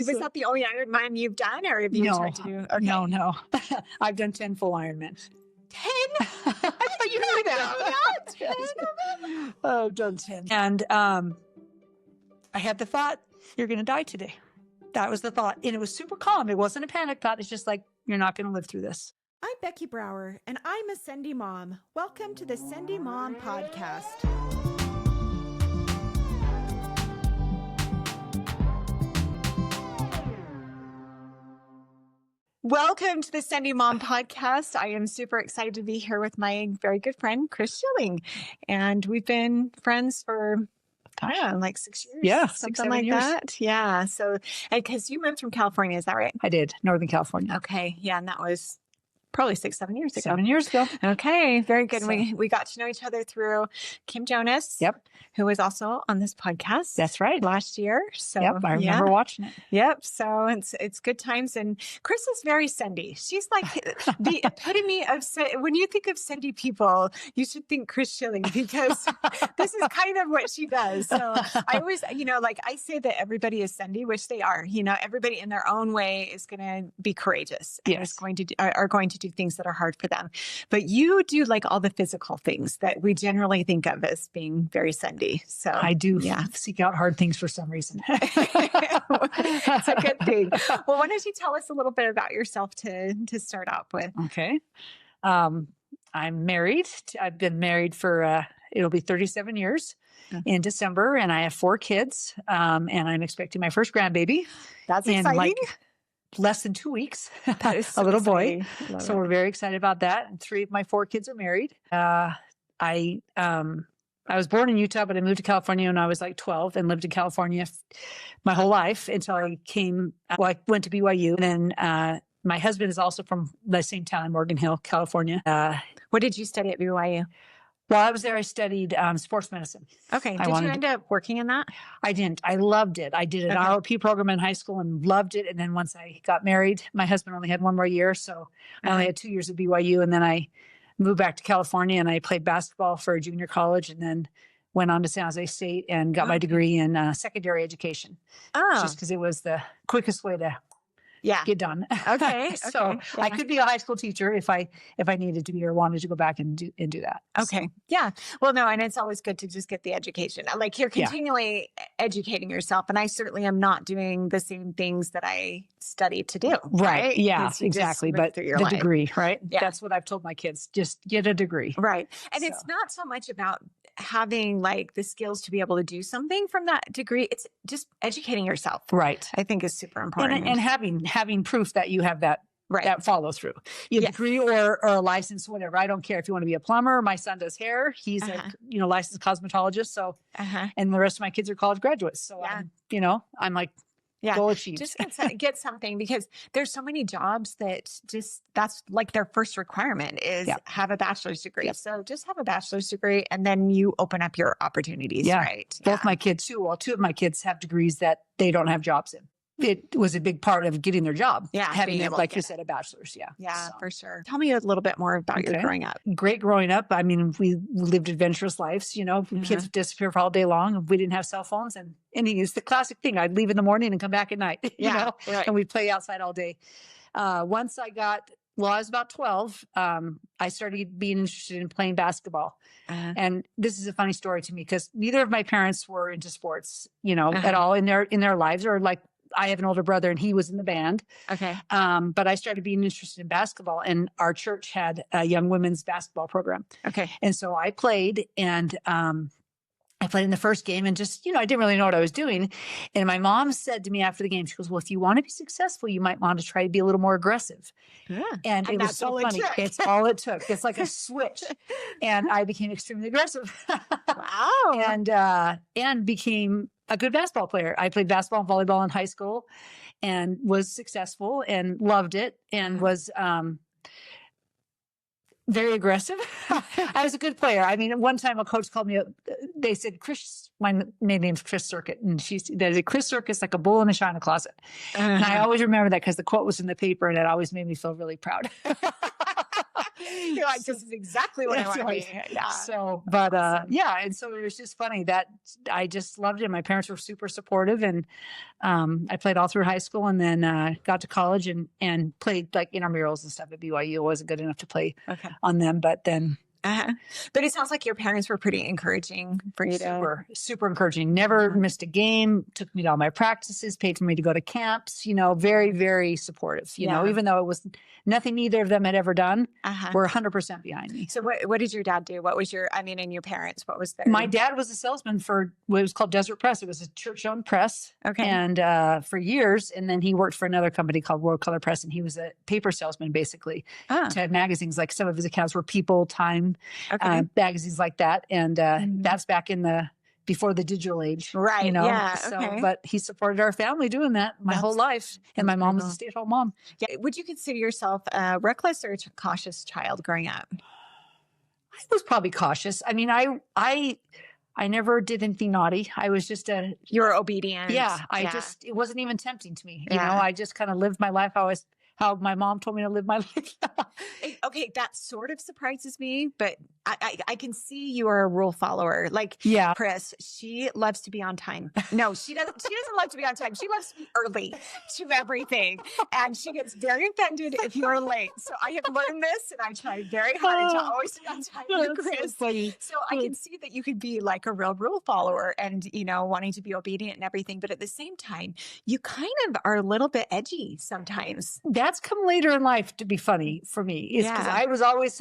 Was that the only Ironman you've done, or have you tried to do? Okay. No. I've done 10 full Ironmans. 10? I thought you knew that. 10 of them? Oh, I've done 10. And I had the thought, you're going to die today. That was the thought. And it was super calm. It wasn't a panic thought. It's just like, you're not going to live through this. I'm Becky Brouwer, and I'm a Sendy Mom. Welcome to the Sendy Mom podcast. Welcome to the Sendy Mom podcast. I am super excited to be here with my very good friend, Chris Schilling. And we've been friends for, like 6 years. Yeah, something like that. Yeah. So, because you moved from California, is that right? I did. Northern California. Okay. Yeah. And that was probably 6-7 years ago. 7 years ago. Okay. Very good. So, we got to know each other through Kim Jonas. Yep. Who was also on this podcast. That's right. Last year. So yep. I remember watching it. Yep. So it's good times. And Chris is very Sendy. She's like the epitome of, when you think of Sendy people, you should think Chris Schilling, because this is kind of what she does. So I always, I say that everybody is Sendy, which they are. Everybody in their own way is going to be courageous. And yes. are going to do things that are hard for them. But you do like all the physical things that we generally think of as being very Sendy. So I do seek out hard things for some reason. It's a good thing. Well, why don't you tell us a little bit about yourself to start off with? Okay. I'm married. I've been married for, it'll be 37 years in December, and I have 4 kids. And I'm expecting my first grandbaby. That's in exciting. like less than 2 weeks. That is so a little exciting. Boy. So we're very excited about that. And 3 of my 4 kids are married. I was born in Utah, but I moved to California when I was like 12 and lived in California my whole life until I went to BYU. And then my husband is also from the same town, Morgan Hill, California. What did you study at BYU? While I was there, I studied sports medicine. Okay. Did you end up working in that? I didn't. I loved it. I did an ROP program in high school and loved it. And then once I got married, my husband only had 1 more year. So I only had 2 years at BYU. And then I moved back to California and I played basketball for a junior college and then went on to San Jose State and got my degree in secondary education. Oh. Just because it was the quickest way to get done. Okay. So I could be a high school teacher if I needed to be or wanted to go back and do that. Okay. So. Yeah. Well, no, and it's always good to just get the education. Like you're continually educating yourself. And I certainly am not doing the same things that I studied to do. Right. Yeah, exactly. But the life. degree, right? Yeah. That's what I've told my kids. Just get a degree. Right. And it's not so much about having like the skills to be able to do something from that degree. It's just educating yourself. Right. I think is super important. And having proof that you have that follow through. You have a degree or a license, whatever. I don't care if you want to be a plumber. My son does hair. He's a licensed cosmetologist. So and the rest of my kids are college graduates. So I'm like, goal achieved. Just get something, because there's so many jobs that that's like their first requirement is have a bachelor's degree. Yep. So just have a bachelor's degree and then you open up your opportunities, right? Both my kids too. Well, 2 of my kids have degrees that they don't have jobs in. It was a big part of getting their job. Yeah. Having, like you said, a bachelor's. Yeah. Yeah, for sure. Tell me a little bit more about your growing up. Great growing up. I mean, we lived adventurous lives, kids would disappear for all day long. We didn't have cell phones. And it's the classic thing. I'd leave in the morning and come back at night, and we'd play outside all day. Once I was about 12, I started being interested in playing basketball. And this is a funny story to me because neither of my parents were into sports, at all in their lives, or like, I have an older brother and he was in the band. Okay. But I started being interested in basketball, and our church had a young women's basketball program. Okay. And so I played, and I played in the first game and just, I didn't really know what I was doing. And my mom said to me after the game, she goes, well, if you want to be successful, you might want to try to be a little more aggressive. Yeah. And it was so funny. It's all it took. It's like a switch. And I became extremely aggressive. Wow. And became a good basketball player. I played basketball and volleyball in high school and was successful and loved it and was very aggressive. I was a good player. I mean, one time a coach called me up. They said, Chris, my maiden name's Chris Circuit. And they said, Chris Circuit's like a bull in a china closet. And I always remember that because the quote was in the paper and it always made me feel really proud. You're like, this is exactly what I want to be. Yeah. So, but yeah. And so it was just funny that I just loved it. My parents were super supportive, and I played all through high school, and then got to college and played like intramurals and stuff at BYU. I wasn't good enough to play on them, but then. But it sounds like your parents were pretty encouraging for you to. Super encouraging. Never missed a game, took me to all my practices, paid for me to go to camps, very, very supportive, even though it was nothing either of them had ever done, were 100% behind me. So what did your dad do? What was and your parents, what was their? My dad was a salesman for what was called Desert Press. It was a church-owned press. Okay. And for years, and then he worked for another company called World Color Press, and he was a paper salesman basically to magazines. Like some of his accounts were People, Time, magazines like that. And that's back in before the digital age. Right. Yeah. So, but he supported our family doing that my whole life. And my mom was a stay-at-home mom. Yeah. Would you consider yourself a reckless or a cautious child growing up? I was probably cautious. I mean, I never did anything naughty. I was just you were obedient. Yeah. It wasn't even tempting to me. I just kind of lived my life how my mom told me to live my life. Okay, that sort of surprises me, but I can see you are a rule follower. Like Chris, she loves to be on time. No, she doesn't. She doesn't love to be on time. She loves to be early to everything, and she gets very offended if you're late. So I have learned this, and I try very hard to always be on time with Chris. So I can see that you could be like a real rule follower, and wanting to be obedient and everything, but at the same time, you kind of are a little bit edgy sometimes. That's come later in life to be funny for me. It's because I was always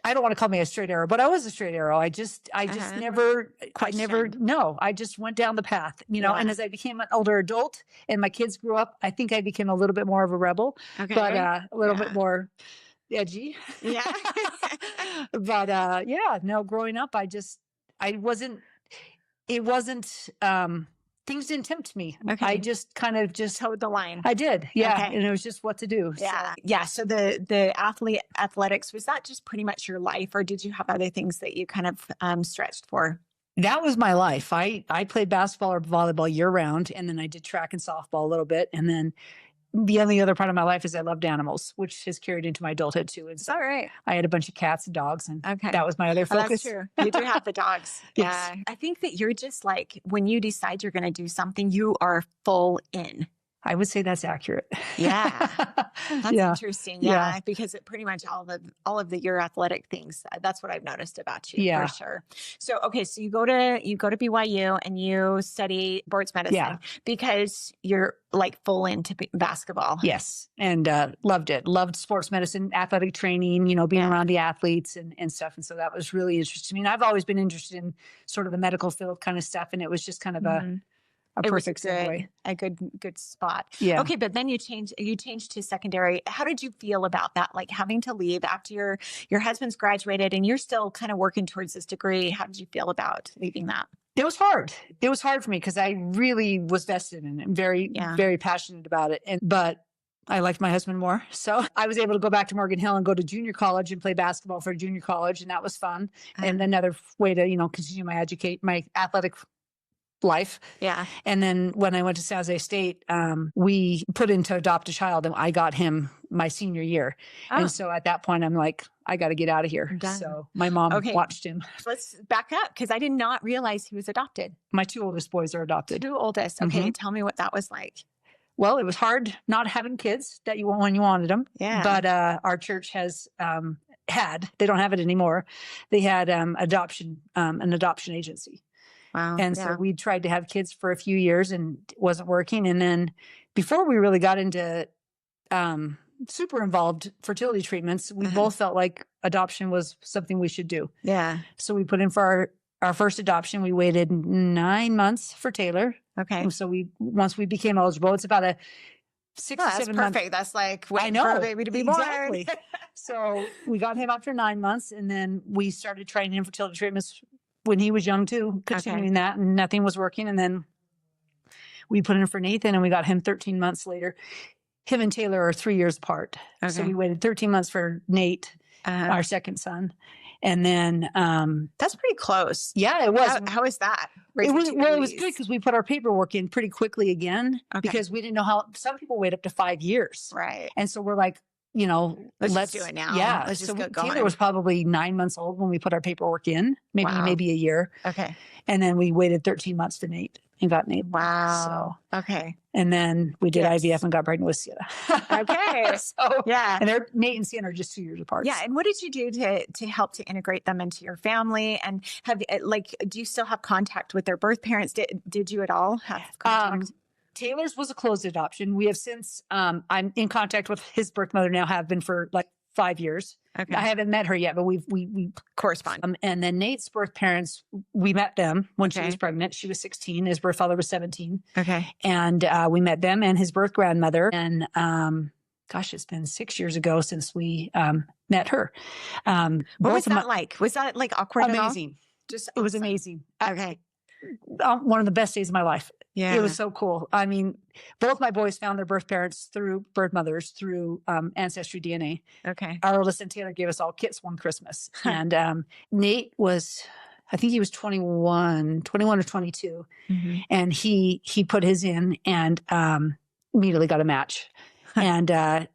I don't want to call me a straight arrow, but I was a straight arrow. I just never I just went down the path, and as I became an older adult and my kids grew up, I think I became a little bit more of a rebel, but a little bit more edgy. Yeah. But growing up, it wasn't, things didn't tempt me. Okay. I just kind of towed the line. I did. Yeah. Okay. And it was just what to do. Yeah. So. Yeah. So the athletics, was that just pretty much your life, or did you have other things that you kind of stretched for? That was my life. I played basketball or volleyball year round, and then I did track and softball a little bit. And then the only other part of my life is I loved animals, which has carried into my adulthood too. And so all right. I had a bunch of cats and dogs, and that was my other focus. That's true. You do have the dogs. Yes. Yeah. I think that you're just like, when you decide you're going to do something, you are full in. I would say that's accurate. Yeah. That's interesting. Yeah. Because it pretty much all of your athletic things, that's what I've noticed about you for sure. So, okay. So you go to BYU and you study sports medicine because you're like full into basketball. Yes. And loved it. Loved sports medicine, athletic training, being around the athletes and stuff. And so that was really interesting. I mean, I've always been interested in sort of the medical field kind of stuff. And it was just kind of a perfect segue. A good spot. Yeah. Okay, but then you changed to secondary. How did you feel about that? Like having to leave after your husband's graduated and you're still kind of working towards this degree. How did you feel about leaving that? It was hard. It was hard for me because I really was vested in it and very, very passionate about it. But I liked my husband more. So I was able to go back to Morgan Hill and go to junior college and play basketball for junior college. And that was fun. And another way to, continue my athletic life. Yeah. And then when I went to San Jose State, we put in to adopt a child, and I got him my senior year. And so at that point, I'm like, I got to get out of here. So my mom watched him. Let's back up because I did not realize he was adopted. My two oldest boys are adopted. Two oldest. Okay. Tell me what that was like. Well, it was hard not having kids that you want when you wanted them. Yeah. But our church has they don't have it anymore. They had an adoption agency. Wow. And so we tried to have kids for a few years and it wasn't working. And then before we really got into super involved fertility treatments, we both felt like adoption was something we should do. Yeah. So we put in for our first adoption. We waited 9 months for Taylor. Okay. And so once we became eligible, it's about a 6 to 7 months. Perfect. That's like waiting for a baby to be born. born. So we got him after 9 months, and then we started trying infertility treatments when he was young too, continuing that, and nothing was working. And then we put in for Nathan, and we got him 13 months later. Him and Taylor are 3 years apart. Okay. So we waited 13 months for Nate, our second son. And then that's pretty close. Yeah, it was. How is that? It was good because we put our paperwork in pretty quickly again because we didn't know how some people wait up to 5 years. Right. And so we're like, let's do it now. Yeah. Let's just get Taylor going. was probably 9 months old when we put our paperwork in, maybe a year. Okay. And then we waited 13 months to Nate and got Nate. Wow. Okay. And then we did IVF and got pregnant with Sienna. Okay. And Nate and Sienna are just 2 years apart. Yeah. And what did you do to help to integrate them into your family? And do you still have contact with their birth parents? Did you at all have contact? Taylor's was a closed adoption. We have since, I'm in contact with his birth mother now, have been for like 5 years. Okay. I haven't met her yet, but we correspond. And then Nate's birth parents, we met them when she was pregnant. She was 16. His birth father was 17. Okay. And we met them and his birth grandmother. And it's been 6 years ago since we met her. What was that like? Was that like awkward? Amazing. It was amazing. Okay. One of the best days of my life. Yeah. It was so cool. I mean, both my boys found their birth parents through birth mothers, through Ancestry DNA. Okay. Our oldest son, Taylor, gave us all kits one Christmas. And Nate was, I think he was 21 or 22. Mm-hmm. And he put his in and immediately got a match. And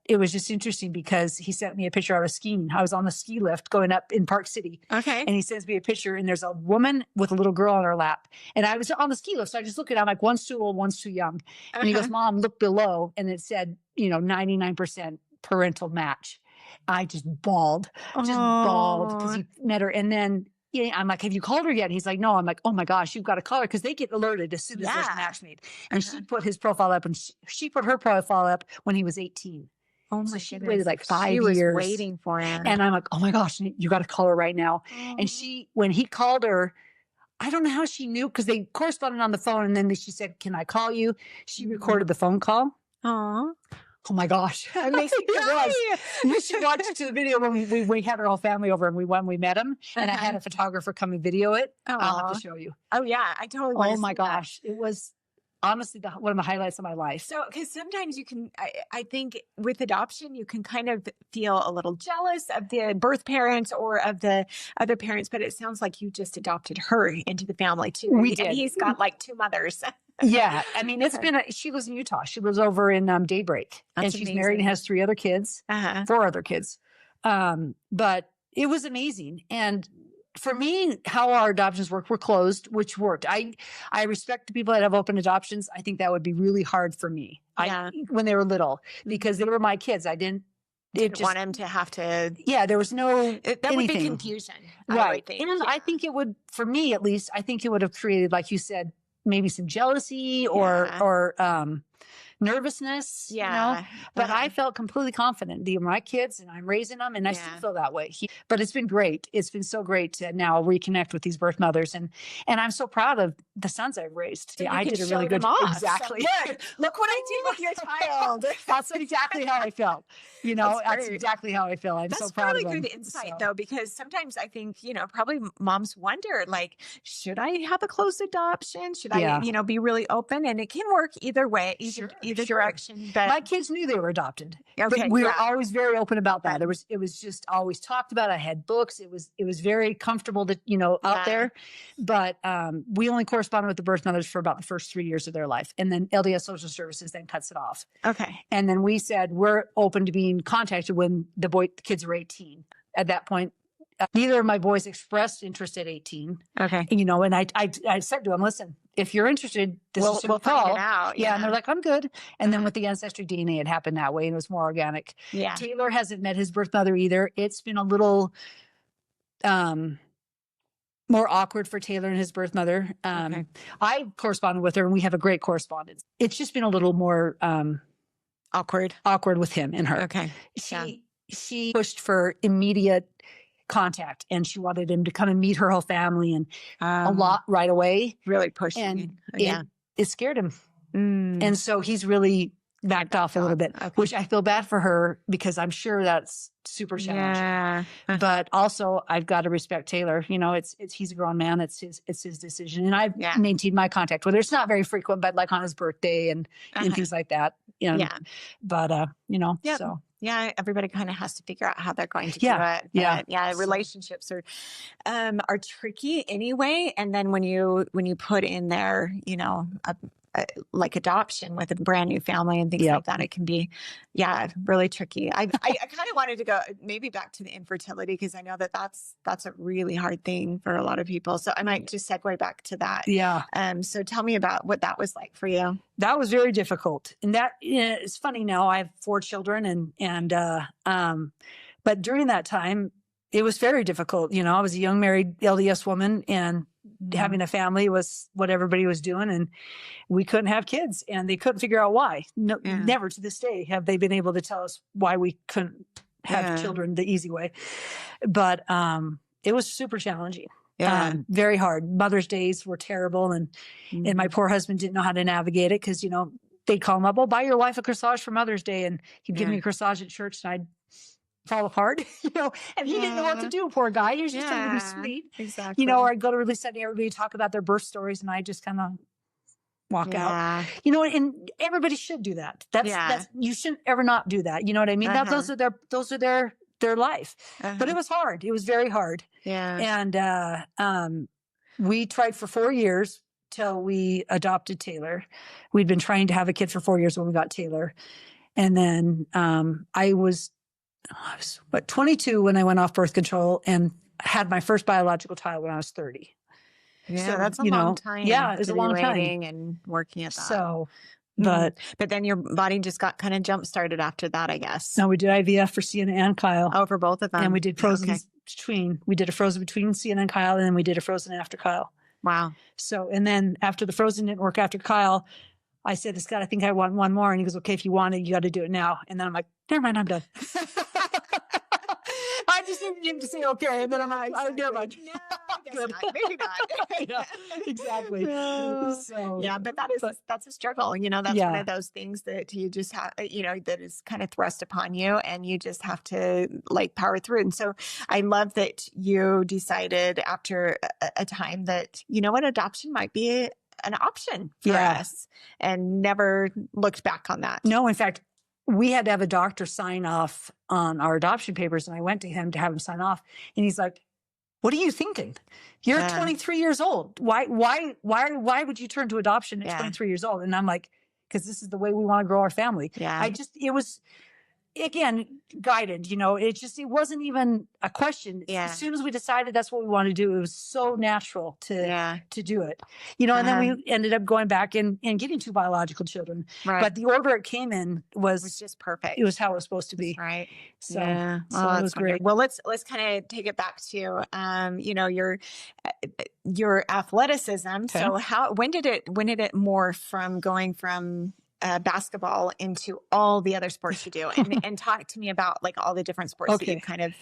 it was just interesting because he sent me a picture. I was skiing. I was on the ski lift going up in Park City. Okay. And he sends me a picture and there's a woman with a little girl on her lap. And I was on the ski lift. So I just look at it. I'm like, one's too old, one's too young. And he goes, Mom, look below. And it said, 99% parental match. I just bawled. Because he met her. And then I'm like, have you called her yet? And he's like, no. I'm like, oh my gosh, you've got to call her because they get alerted as soon as there's a match made. And she put his profile up and she put her profile up when he was 18. Oh my goodness. She waited like 5 years. She was waiting for him. And I'm like, oh my gosh, you got to call her right now. Oh. And when he called her, I don't know how she knew because they corresponded on the phone. And then she said, can I call you? She recorded the phone call. Aww. Oh my gosh. That makes me cry. You should watch the video when we had our whole family over and we met him and I had a photographer come and video it. I'll have to show you. Oh yeah. I totally want to see my gosh. It was honestly one of the highlights of my life. So, because sometimes you can, I think with adoption, you can kind of feel a little jealous of the birth parents or of the other parents, but it sounds like you just adopted her into the family too. We did. And he's got like 2 mothers. Yeah. I mean, she lives in Utah. She lives over in Daybreak. That's and she's amazing. married and has 3 other kids, 4 other kids. But it was amazing. And for me, how our adoptions work, we're closed, which worked. I respect the people that have open adoptions. I think that would be really hard for me when they were little because they were my kids. I didn't want him to have to. Yeah, there was no that anything. would be confusion. Right. I would think. And I think it would, for me at least, I think it would have created, like you said, maybe some jealousy or nervousness, but I felt completely confident. These are my kids and I'm raising them and I still feel that way. But it's been great. It's been so great to now reconnect with these birth mothers and I'm so proud of the sons I've raised. So I did a really good job. Exactly. So look what I did with your child. That's exactly how I felt. That's exactly how I feel. I'm so proud of them. That's really good insight though, because sometimes I think, probably moms wonder like, should I have a closed adoption? Should I, be really open? And it can work either way, either direction. But my kids knew they were adopted. Okay, but we were always very open about that. It was just always talked about. I had books. It was very comfortable to, out there. But we only corresponded with the birth mothers for about the first 3 years of their life. And then LDS Social Services then cuts it off. Okay. And then we said, we're open to being contacted when the kids were 18. At that point, neither of my boys expressed interest at 18. Okay. And I said to them, listen, if you're interested, we'll find it out. Yeah. And they're like, I'm good. And then with the Ancestry DNA, it happened that way and it was more organic. Yeah. Taylor hasn't met his birth mother either. It's been a little more awkward for Taylor and his birth mother. Okay. I corresponded with her and we have a great correspondence. It's just been a little more awkward with him and her. Okay. She pushed for immediate contact and she wanted him to come and meet her whole family and a lot right away. Really pushing. And it scared him. And so he's really backed off a little bit, which I feel bad for her because I'm sure that's super challenging. Yeah. But also I've got to respect Taylor. He's a grown man. It's his decision. And I've maintained my contact with her. It's not very frequent, but like on his birthday and things like that. But so. Yeah, everybody kind of has to figure out how they're going to do it. But relationships are tricky anyway. And then when you put in there, a like adoption with a brand new family and things like that. It can be, really tricky. I kind of wanted to go maybe back to the infertility because I know that that's a really hard thing for a lot of people. So I might just segue back to that. Yeah. So tell me about what that was like for you. That was very difficult. And that it's funny now. I have 4 children but during that time, it was very difficult. You know, I was a young married LDS woman and having a family was what everybody was doing. And we couldn't have kids and they couldn't figure out why. No, never to this day have they been able to tell us why we couldn't have children the easy way. But it was super challenging. Very hard. Mother's Days were terrible. And my poor husband didn't know how to navigate it because, you know, they'd call him up, buy your wife a corsage for Mother's Day. And he'd give me a corsage at church and I'd fall apart, you know, and he didn't know what to do. Poor guy. He was just trying to be sweet. Exactly. You know, or I'd go to Release Sunday, everybody talk about their birth stories and I just kind of walk out, you know, and everybody should do that. That's, you shouldn't ever not do that. You know what I mean? Those are their life, but it was hard. It was very hard. And, we tried for 4 years till we adopted Taylor. We'd been trying to have a kid for 4 years when we got Taylor. And then, I was 22 when I went off birth control and had my first biological child when I was 30. Yeah, so, that's a long time. Yeah, it was a long time. And working at that. So, but then your body just got kind of jump started after that, I guess. No, we did IVF for Sienna and Kyle. Oh, for both of them. And we did frozen between. We did a frozen between Sienna and Kyle, and then we did a frozen after Kyle. Wow. So, and then after the frozen didn't work after Kyle, I said, Scott, I think I want one more. And he goes, okay, if you want it, you got to do it now. And then I'm like, never mind, I'm done. I just needed him to say okay, and then I'm like, oh, never mind. No, I guess not. Maybe not. Yeah, exactly. So, yeah, but that's a struggle. You know, that's one of those things that you just have, you know, that is kind of thrust upon you, and you just have to like power through. And so, I love that you decided after a time that, you know what, adoption might be an option for us, and never looked back on that. No, in fact, we had to have a doctor sign off on our adoption papers. And I went to him to have him sign off. And he's like, what are you thinking? You're 23 years old. Why would you turn to adoption at 23 years old? And I'm like, because this is the way we want to grow our family. Yeah. It was, again, guided, you know, it wasn't even a question. Yeah. As soon as we decided that's what we wanted to do, it was so natural to do it, you know, and then we ended up going back and getting 2 biological children. Right. But the order it came in was just perfect. It was how it was supposed to be. Right. So, so it was great. Well, let's kind of take it back to, you know, your athleticism. Okay. So when did it morph from going from basketball into all the other sports you do, and talk to me about like all the different sports that you've kind of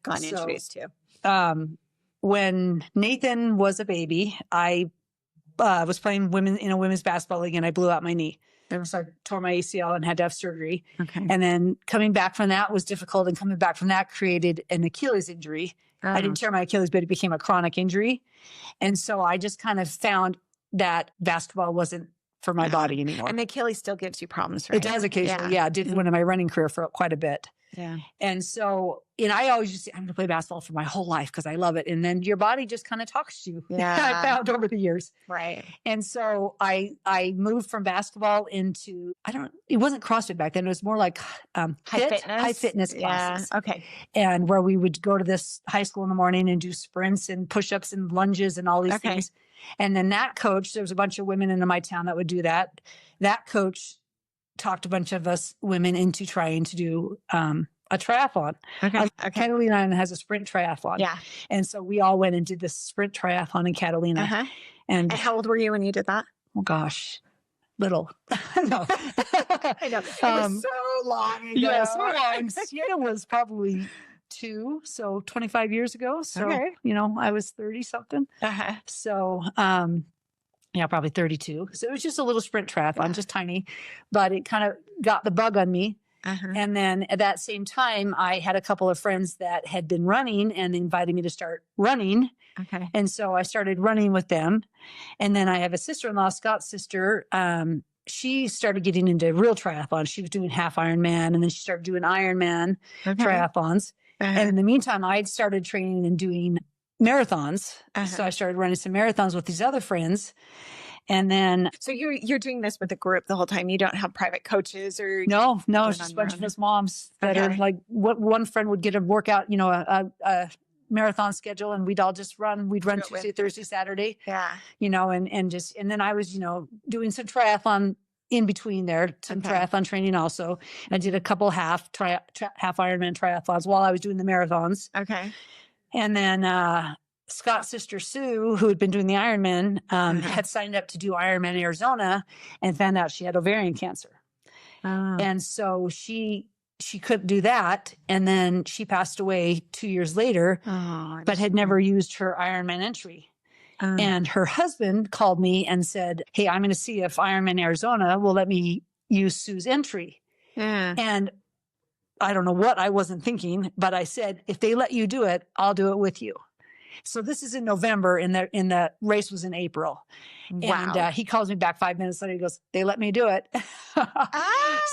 gotten introduced to. When Nathan was a baby, I was playing in a women's basketball league and I blew out my knee. I tore my ACL and had to have surgery. Okay. And then coming back from that was difficult, and coming back from that created an Achilles injury. Oh. I didn't tear my Achilles, but it became a chronic injury. And so I just kind of found that basketball wasn't for my body anymore. And the Achilles still gives you problems, right? It does occasionally. Yeah. It did one in my running career for quite a bit. Yeah. And so, I always just say, I'm going to play basketball for my whole life because I love it. And then your body just kind of talks to you. Yeah. I found over the years. Right. And so I moved from basketball into, it wasn't CrossFit back then. It was more like high fitness classes. Yeah. Okay. And where we would go to this high school in the morning and do sprints and push-ups and lunges and all these things. And then that coach, there was a bunch of women in my town that would do that. That coach talked a bunch of us women into trying to do a triathlon. Okay. Catalina has a sprint triathlon. Yeah. And so we all went and did this sprint triathlon in Catalina. Uh-huh. And how old were you when you did that? Oh gosh, little. No. I know. It was so long ago. Yeah, so long. Sienna was probably 2, so 25 years ago. So, I was 30 something. Uh-huh. So, probably 32. So it was just a little sprint triathlon, just tiny, but it kind of got the bug on me. Uh-huh. And then at that same time, I had a couple of friends that had been running and invited me to start running. Okay. And so I started running with them. And then I have a sister-in-law, Scott's sister. She started getting into real triathlons. She was doing half Ironman, and then she started doing Ironman triathlons. Uh-huh. And in the meantime, I'd started training and doing marathons. Uh-huh. So I started running some marathons with these other friends. And then, so you're doing this with a group the whole time. You don't have private coaches or no, it's just a bunch of us moms that are like, what one friend would get a workout, a marathon schedule, and we'd all just run. We'd run Tuesday, Thursday, Saturday. Yeah. And then I was, doing some triathlon in between there, some triathlon training also. I did a couple half Ironman triathlons while I was doing the marathons. Okay. And then Scott's sister Sue, who had been doing the Ironman, had signed up to do Ironman in Arizona and found out she had ovarian cancer. And so she couldn't do that. And then she passed away 2 years later, but had never used her Ironman entry. And her husband called me and said, hey, I'm going to see if Ironman Arizona will let me use Sue's entry. And I don't know what I wasn't thinking, but I said, if they let you do it, I'll do it with you. So this is in November, and the race was in April. Wow. And he calls me back 5 minutes later. He goes, they let me do it.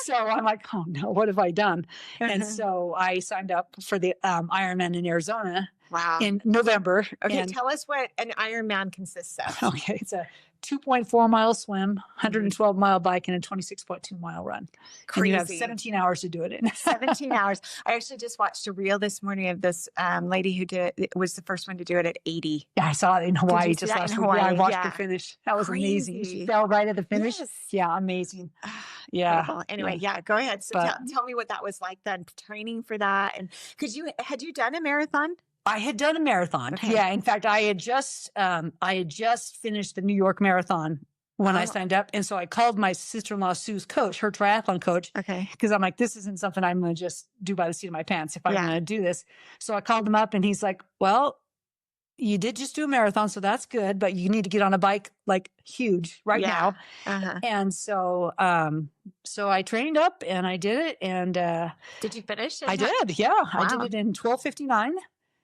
So I'm like, oh no, what have I done? And so I signed up for the Ironman in Arizona. Wow. In November. Okay, tell us what an Ironman consists of. Okay, it's a 2.4 mile swim, 112 mile bike, and a 26.2 mile run. Crazy. And you have 17 hours to do it in. 17 hours. I actually just watched a reel this morning of this lady who was the first one to do it at 80. Yeah, I saw it in Hawaii just last week. Yeah, I watched her finish. That was amazing. She fell right at the finish. Yes. Yeah, amazing. Yeah. Incredible. Anyway, go ahead. So tell me what that was like then, training for that. And had you done a marathon? I had done a marathon. Okay. Yeah. In fact, I had just finished the New York Marathon when I signed up. And so I called my sister-in-law, Sue's coach, her triathlon coach. Okay. Because I'm like, this isn't something I'm going to just do by the seat of my pants if I'm going to do this. So I called him up and he's like, well, you did just do a marathon, so that's good, but you need to get on a bike like huge now. And so I trained up and I did it. And did you finish? I did. Yeah. Wow. I did it in 12:59.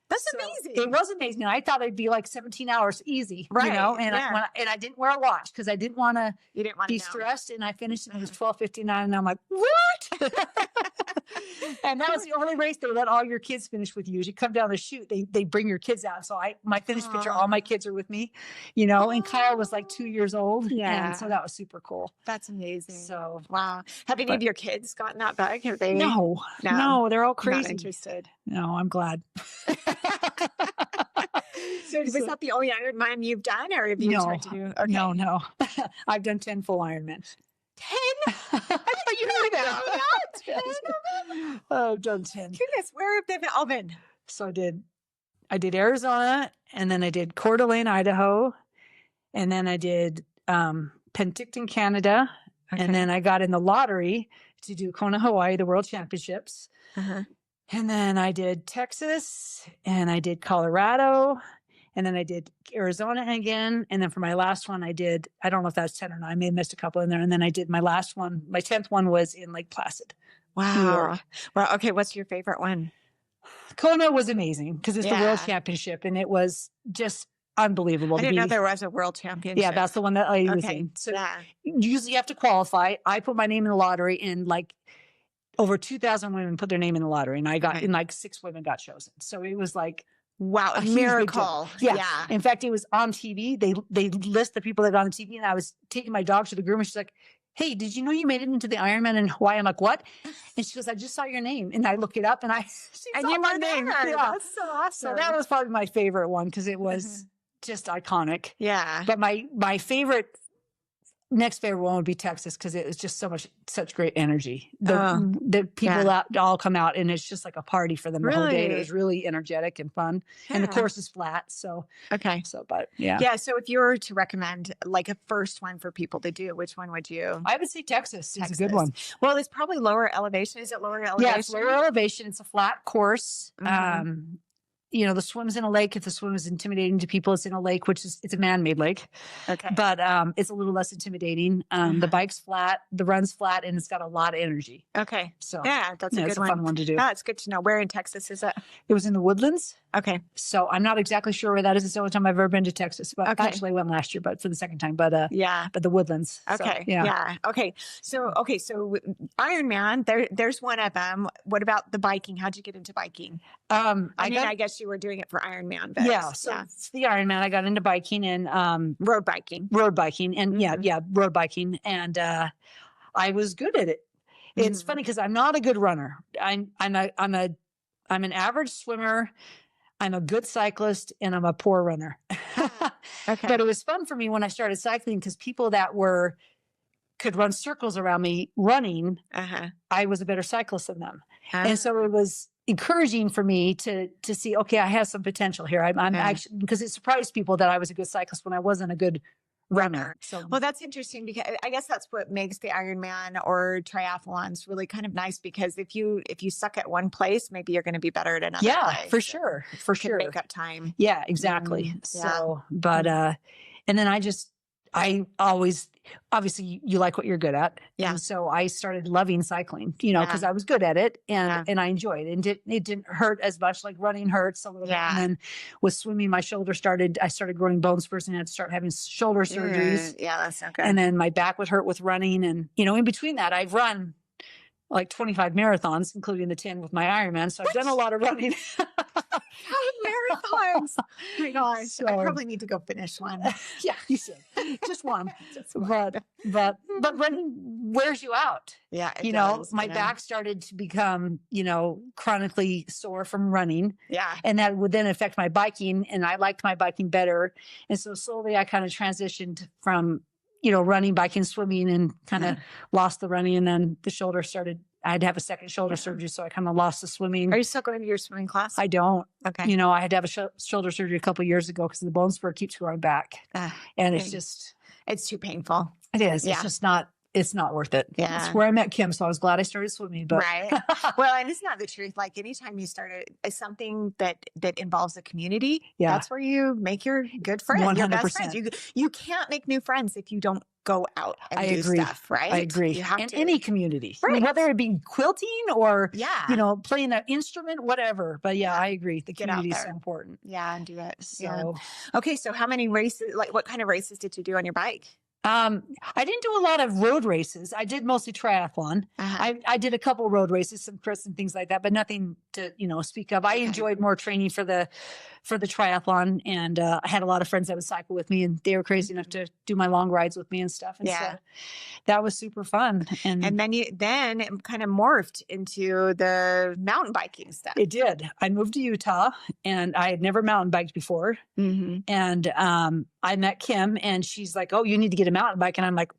That's amazing. It was amazing. I thought it'd be like 17 hours easy, And I didn't wear a watch because I didn't want to be stressed. And I finished and it was 12:59, and I'm like, what? And that was the only race they let all your kids finish with you. As you come down the chute, they bring your kids out. So my finish picture, all my kids are with me, and Kyle was like 2 years old. Yeah. And so that was super cool. That's amazing. So, wow. Have any of your kids gotten that bike? Have they? No, they're all crazy. Not interested. No, I'm glad. So was that the only Ironman you've done, or have you tried to do? Okay. No. I've done 10 full Ironmans. 10? I thought you knew that. 10? I've done 10. Goodness, where have they all been? So I did Arizona, and then I did Coeur d'Alene, Idaho, and then I did Penticton, Canada, and then I got in the lottery to do Kona, Hawaii, the World Championships. And then I did Texas, and I did Colorado, and then I did Arizona again. And then for my last one, I don't know if that's 10 or not. I may have missed a couple in there. And then I did my last one. My 10th one was in Lake Placid. Wow. Well, okay. What's your favorite one? Kona was amazing because it's the World Championship, and it was just unbelievable. I didn't know there was a World Championship. Yeah, that's the one that I was in. So usually you have to qualify. I put my name in the lottery, and like over 2,000 women put their name in the lottery, and I got and like 6 women got chosen. So it was like, wow, a miracle. Yeah. In fact, it was on TV. They list the people that got on TV, and I was taking my dog to the groomer. She's like, hey, did you know you made it into the Ironman in Hawaii? I'm like, what? And she goes, I just saw your name. And I look it up, and I knew my name. Yeah. That's so awesome. So that was probably my favorite one because it was just iconic. Yeah. But my next favorite one would be Texas because it was just such great energy. The people all come out, and it's just like a party for them the whole day. It was really energetic and fun. Yeah. And the course is flat. So, Yeah. So if you were to recommend like a first one for people to do, which one would you? I would say Texas is a good one. Well, it's probably lower elevation. Is it lower elevation? Yeah, it's lower elevation. It's a flat course. The swim's in a lake. If the swim is intimidating to people, it's in a lake, it's a man-made lake. Okay. But it's a little less intimidating. The bike's flat, the run's flat, and it's got a lot of energy. Okay. So that's a good one. Fun one to do. Yeah, it's good to know. Where in Texas is it? It was in the Woodlands. Okay. So I'm not exactly sure where that is. It's the only time I've ever been to Texas. But actually I went last year, but for the second time. But but the Woodlands. Okay. So, yeah. Okay. So Ironman, there's one of them. What about the biking? How'd you get into biking? I guess you were doing it for Ironman. But yeah. So it's the Ironman. I got into biking and road biking. And road biking. And I was good at it. It's funny because I'm not a good runner. I'm an average swimmer. I'm a good cyclist and I'm a poor runner. Okay. But it was fun for me when I started cycling because people that could run circles around me running, I was a better cyclist than them. And so it was encouraging for me to see, okay, I have some potential here. I'm actually, because it surprised people that I was a good cyclist when I wasn't a good runner. So, well, that's interesting because I guess that's what makes the Ironman or triathlons really kind of nice, because if you suck at one place, maybe you're going to be better at another place. For sure. For sure. Make up time. Yeah, exactly. So, but, and then I always, obviously you like what you're good at. Yeah. And so I started loving cycling, because I was good at it and I enjoyed it. And it didn't hurt as much, like running hurts a little bit. And then with swimming, I started growing bones first and had to start having shoulder surgeries. Yeah, that's not good. And then my back would hurt with running. And, in between that, I've run like 25 marathons, including the 10 with my Ironman. So I've done a lot of running. Marathons. Oh my gosh. So, I probably need to go finish one. Yeah, you should. Just one. But running wears you out. Yeah. It does, my back started to become, chronically sore from running. Yeah. And that would then affect my biking, and I liked my biking better. And so slowly I kind of transitioned from, running, biking, swimming, and kind of lost the running. And then the shoulder started, I had to have a second shoulder surgery. So I kind of lost the swimming. Are you still going to your swimming class? I don't. Okay. I had to have a shoulder surgery a couple of years ago because the bone spur keeps growing back. And it's too painful. It is. Yeah. It's not worth it. Yeah. It's where I met Kim. So I was glad I started swimming. But right. Well, and it's not the truth. Like anytime you start something that involves a community, that's where you make your good friends, 100%. Your best friends. You can't make new friends if you don't go out and do stuff, right? I agree. You have in to. Any community, right. Whether it be quilting or, playing an instrument, whatever. But I agree. The community is so important. Yeah, and do it. So, okay. So how many races, like what kind of races did you do on your bike? I didn't do a lot of road races. I did mostly triathlon. I did a couple road races, some crits and things like that, but nothing to, speak of. I enjoyed more training for the triathlon, and I had a lot of friends that would cycle with me, and they were crazy enough to do my long rides with me and stuff. And so that was super fun. And then it kind of morphed into the mountain biking stuff. It did. I moved to Utah, and I had never mountain biked before. And I met Kim, and she's like, "Oh, you need to get a mountain bike." And I'm like,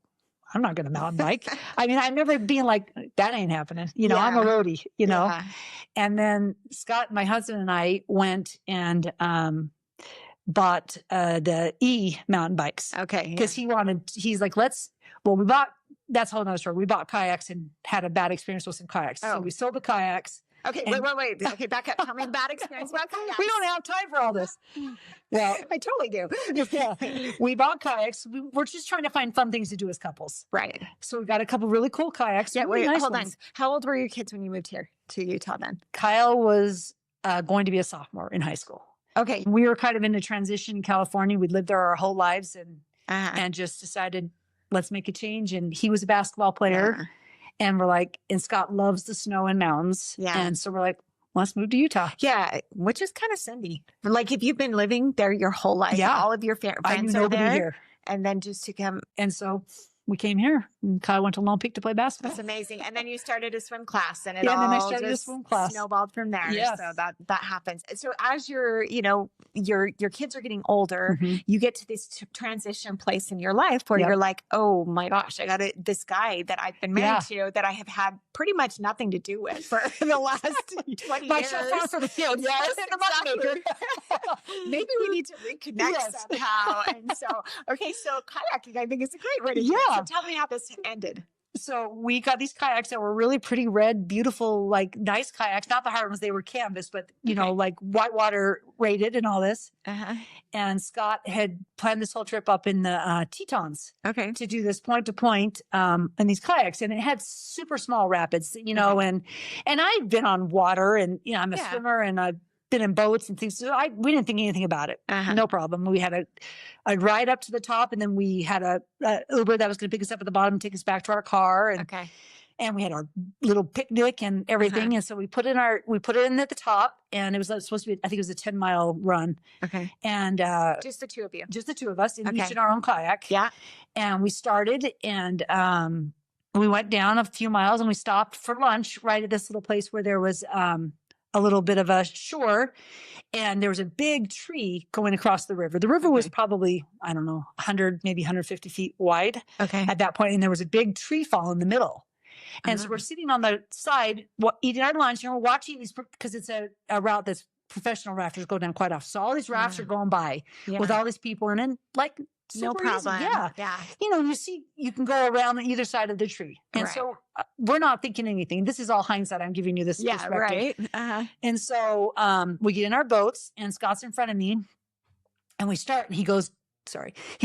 "I'm not going to mountain bike." I mean, I've never been like, that ain't happening. I'm a roadie, And then Scott, my husband, and I went and bought the mountain bikes. Okay. Because he's like, that's a whole nother story. We bought kayaks and had a bad experience with some kayaks. So we sold the kayaks. Okay, wait. Okay, back up. Tell me bad experience about kayaks. We don't have time for all this. Well, I totally do. Yeah. We bought kayaks. We're just trying to find fun things to do as couples. Right. So we got a couple really cool kayaks. Yeah, really nice hold ones. on. How old were your kids when you moved here to Utah then? Kyle was going to be a sophomore in high school. Okay. We were kind of in a transition in California. We'd lived there our whole lives and just decided, let's make a change. And he was a basketball player. And we're like, and Scott loves the snow and mountains. Yeah. And so we're like, let's move to Utah. Yeah, which is kind of Sendy. Like if you've been living there your whole life, all of your friends are there, here. And then just to come. And so we came here, and Kyle went to Lone Peak to play basketball. That's amazing. And then you started a swim class, and then I started a swim class. Snowballed from there. Yes. So that happens. So as your kids are getting older, you get to this transition place in your life where you're like, oh my gosh, I got this guy that I've been married to that I have had pretty much nothing to do with for the last 20 my years. chauffeur for the kids. Yes, exactly. Maybe we need to reconnect somehow. And so kayaking, I think, is a great way to do it. So tell me how this ended. So we got these kayaks that were really pretty red, beautiful, like nice kayaks. Not the hard ones. They were canvas, but, like whitewater rated and all this. And Scott had planned this whole trip up in the Tetons to do this point to point in these kayaks. And it had super small rapids, and I've been on water and, I'm a swimmer and I've been in boats and things. So we didn't think anything about it. No problem. We had a ride up to the top, and then we had a Uber that was going to pick us up at the bottom and take us back to our car. And we had our little picnic and everything. And so we put it in at the top, and it was supposed to be, I think it was a 10-mile run. Okay. And just the two of you. Just the two of us, each in our own kayak. Yeah. And we started, and we went down a few miles, and we stopped for lunch right at this little place where there was a little bit of a shore, and there was a big tree going across the river. The river was probably, I don't know, 100, maybe 150 feet wide at that point, and there was a big tree fall in the middle. And so we're sitting on the side, eating our lunch, and we're watching these, because it's a route that's professional rafters go down quite often. So all these rafts are going by with all these people in it, like, no problem. Easy. Yeah. You know, you can go around on either side of the tree. And so we're not thinking anything. This is all hindsight. I'm giving you this perspective. Right. And so we get in our boats, and Scott's in front of me, and we start, and he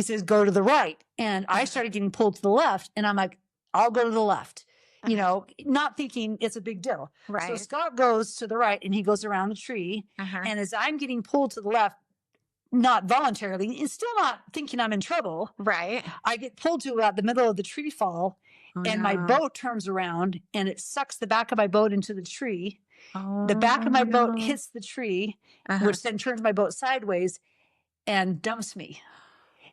says, go to the right. And I started getting pulled to the left, and I'm like, I'll go to the left. You know, not thinking it's a big deal. Right. So Scott goes to the right, and he goes around the tree. And as I'm getting pulled to the left, not voluntarily, and still not thinking I'm in trouble. Right. I get pulled to about the middle of the tree fall, and my boat turns around, and it sucks the back of my boat into the tree. The back of my boat hits the tree, which then turns my boat sideways and dumps me.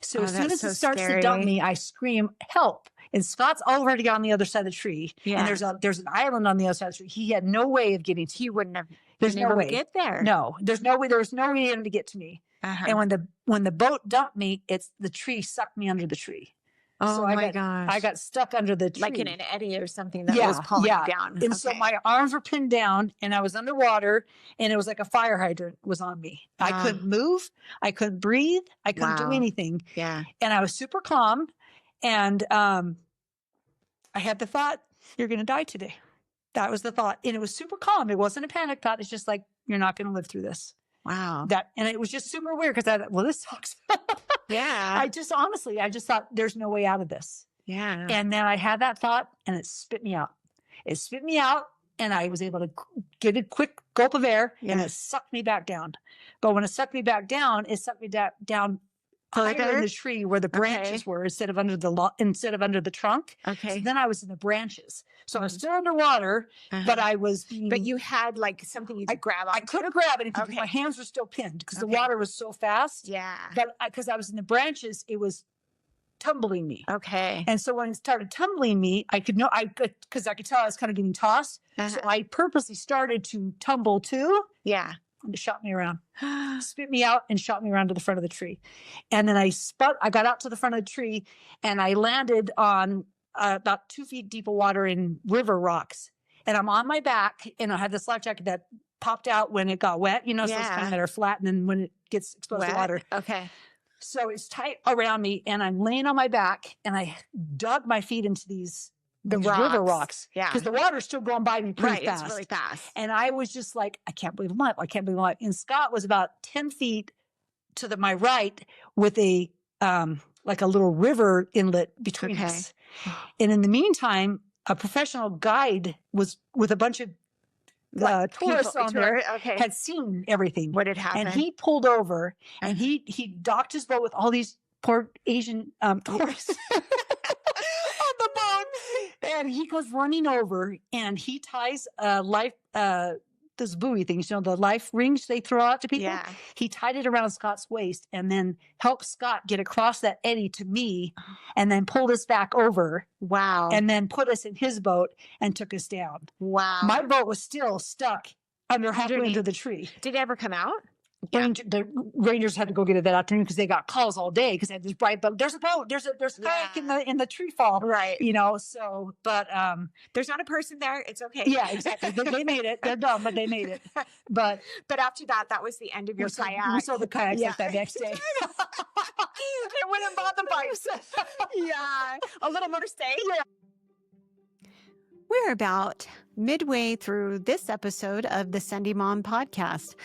So as soon as it starts to dump me, I scream, help. And Scott's already on the other side of the tree. Yeah. And there's an island on the other side of the tree. He had no way of getting to me. He wouldn't have been able to get there. No, there's no way. There was no way to get to me. And when the boat dumped me, the tree sucked me under the tree. Oh, so my gosh. I got stuck under the tree. Like in an eddy or something that was pulling down. And so my arms were pinned down, and I was underwater, and it was like a fire hydrant was on me. I couldn't move. I couldn't breathe. I couldn't do anything. Yeah. And I was super calm. And I had the thought, you're going to die today. That was the thought. And it was super calm. It wasn't a panic thought. It's just like, you're not going to live through this. Wow. And it was just super weird, because I thought, well, this sucks. Yeah. I just thought there's no way out of this. Yeah. And then I had that thought, and it spit me out. It spit me out, and I was able to get a quick gulp of air, and it sucked me back down. But when it sucked me back down, it sucked me down higher in the tree where the branches were, instead of under the trunk. Okay. So then I was in the branches. So I was still underwater, but I was But you had like something you could grab on. I couldn't grab it because my hands were still pinned, because the water was so fast. Yeah. But because I was in the branches, it was tumbling me. Okay. And so when it started tumbling me, because I could tell I was kind of getting tossed. So I purposely started to tumble too. Yeah. And it shot me around, spit me out, and shot me around to the front of the tree. And then I got out to the front of the tree, and I landed on about 2 feet deep of water in river rocks. And I'm on my back, and I had this life jacket that popped out when it got wet, so it's kind of that are flat, and then when it gets exposed to water. Okay. So it's tight around me, and I'm laying on my back, and I dug my feet into these river rocks. Yeah. Because the water's still going by me pretty fast. It's really fast. And I was just like, I can't believe I'm alive. I can't believe I'm alive. And Scott was about 10 feet to my right with a like a little river inlet between us. And in the meantime, a professional guide was with a bunch of tourists on there, had seen everything. What had happened? And he pulled over, and he docked his boat with all these poor Asian tourists. On the boat, and he goes running over, and he ties those buoy things, the life rings they throw out to people. Yeah. He tied it around Scott's waist, and then helped Scott get across that eddy to me, and then pulled us back over. Wow. And then put us in his boat and took us down. Wow. My boat was still stuck halfway into the tree. Did it ever come out? The Rangers had to go get it that afternoon, because they got calls all day, because they had this bright boat. There's a boat. There's a kayak in the tree fall. Right. So, but there's not a person there. It's okay. Yeah, exactly. They made it. They're dumb, but they made it. But after that was the end of your kayak. We sold the kayaks like that next day. They went and bought the bikes. Yeah. A little more to stay. Yeah. We're about midway through this episode of the Sendy Mom podcast.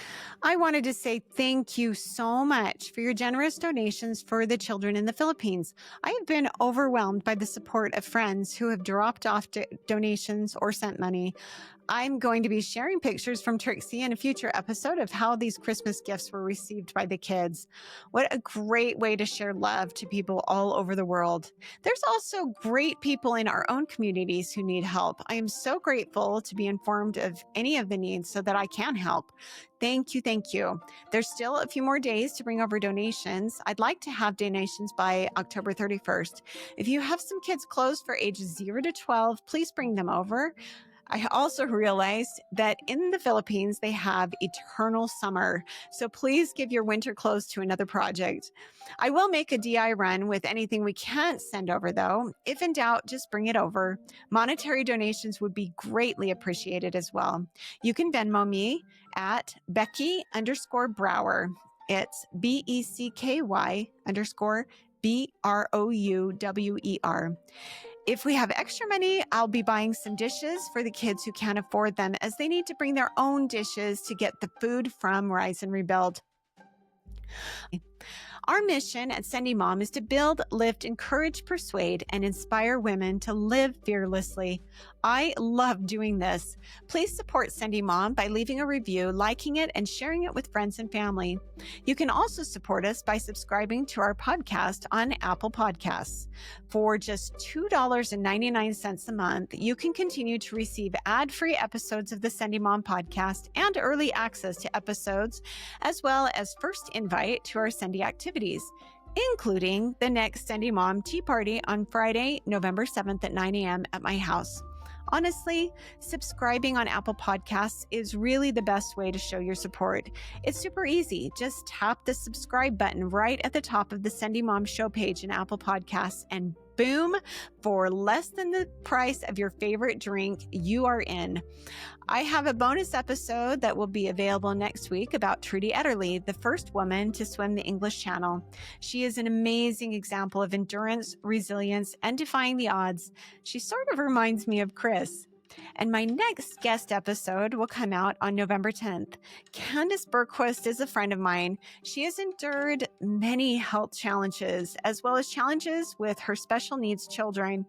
I wanted to say thank you so much for your generous donations for the children in the Philippines. I have been overwhelmed by the support of friends who have dropped off donations or sent money. I'm going to be sharing pictures from Trixie in a future episode of how these Christmas gifts were received by the kids. What a great way to share love to people all over the world. There's also great people in our own communities who need help. I am so grateful to be informed of any of the needs so that I can help. Thank you. Thank you. There's still a few more days to bring over donations. I'd like to have donations by October 31st. If you have some kids close for ages 0 to 12, please bring them over. I also realized that in the Philippines, they have eternal summer. So please give your winter clothes to another project. I will make a DI run with anything we can't send over, though. If in doubt, just bring it over. Monetary donations would be greatly appreciated as well. You can Venmo me at Becky_Brouwer. It's BECKY_BROUWER. If we have extra money, I'll be buying some dishes for the kids who can't afford them, as they need to bring their own dishes to get the food from Rise and Rebuild. Our mission at Sendy Mom is to build, lift, encourage, persuade, and inspire women to live fearlessly. I love doing this. Please support Sendy Mom by leaving a review, liking it, and sharing it with friends and family. You can also support us by subscribing to our podcast on Apple Podcasts. For just $2.99 a month, you can continue to receive ad-free episodes of the Sendy Mom podcast and early access to episodes, as well as first invite to our Sendy activities, including the next Sendy Mom Tea Party on Friday, November 7th at 9 a.m. at my house. Honestly, subscribing on Apple Podcasts is really the best way to show your support. It's super easy. Just tap the subscribe button right at the top of the Sendy Mom show page in Apple Podcasts, and boom, for less than the price of your favorite drink, you are in. I have a bonus episode that will be available next week about Trudy Ederle, the first woman to swim the English Channel. She is an amazing example of endurance, resilience, and defying the odds. She sort of reminds me of Chris. And my next guest episode will come out on November 10th. Candace Bergquist is a friend of mine. She has endured many health challenges, as well as challenges with her special needs children.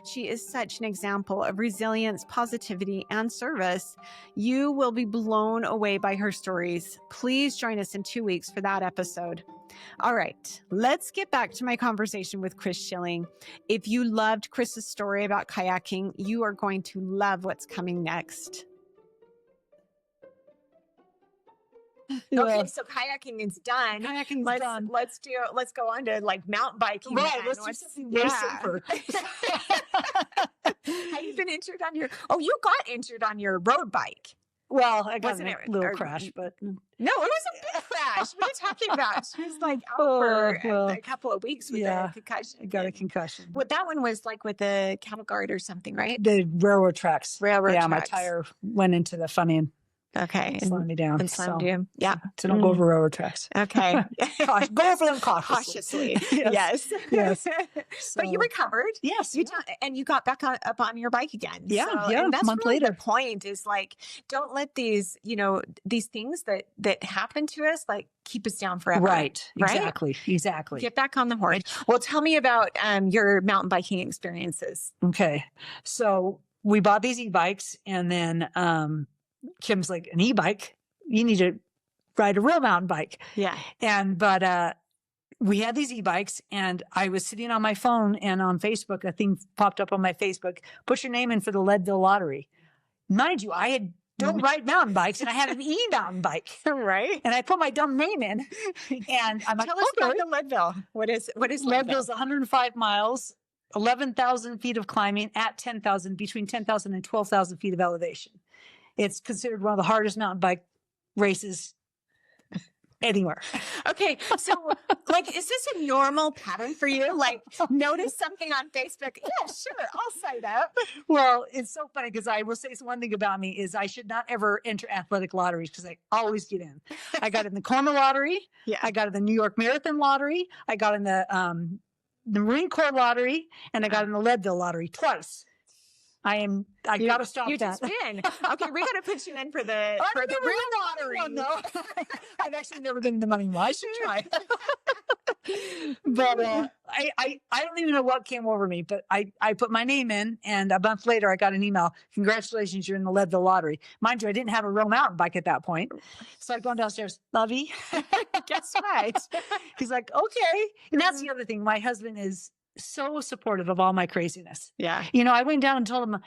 She is such an example of resilience, positivity, and service. You will be blown away by her stories. Please join us in 2 weeks for that episode. All right, let's get back to my conversation with Chris Schilling. If you loved Chris's story about kayaking, you are going to love what's coming next. Okay, so kayaking is done. Kayaking's done. Let's go on to like mountain biking. Right, let's do something more safer. Have you been injured on your? Oh, you got injured on your road bike. Well, I got a little crash, but no, it was a big crash. What are you talking about? She was like out for a couple of weeks with a concussion. I got a concussion. Well, that one was like with a cattle guard or something, right? The railroad tracks. Yeah, my tire went into the front end. Okay. And slammed me down. And slammed you. Yeah. So don't go over railroad tracks. Okay. Go over them cautiously. Yes. But you recovered. Yes. And you got back up on your bike again. Yeah. So, and that's a month really later. The point is like, don't let these things that happen to us, like keep us down forever. Right. Exactly. Get back on the horse. Well, tell me about your mountain biking experiences. Okay. So we bought these e-bikes, and then, Kim's like, an e-bike? You need to ride a real mountain bike. Yeah. But we had these e-bikes, and I was sitting on my phone, and on Facebook, a thing popped up on my Facebook, put your name in for the Leadville lottery. Mind you, I don't ride mountain bikes, and I had an e-mountain bike. Right. And I put my dumb name in, and I'm like, tell us about the Leadville. What is Leadville? Leadville's 105 miles, 11,000 feet of climbing at 10,000, between 10,000 and 12,000 feet of elevation. It's considered one of the hardest mountain bike races anywhere. Okay. So like, is this a normal pattern for you? Like notice something on Facebook. Yeah, sure. I'll sign up. Well, it's so funny because I will say one thing about me is I should not ever enter athletic lotteries because I always get in. I got in the Kona lottery. Yeah. I got in the New York Marathon lottery. I got in the Marine Corps lottery, and I got in the Leadville lottery twice. I got to stop you that. just win. Okay, we got to put you in for the real lottery. No. I've actually never been in the money one. I should try. But I don't even know what came over me, but I put my name in, and a month later I got an email. Congratulations, you're in the Leadville lottery. Mind you, I didn't have a real mountain bike at that point. So I'd gone downstairs, Lovey, guess what? He's like, okay. And that's the other thing. My husband is so supportive of all my craziness. Yeah. I went down and told him,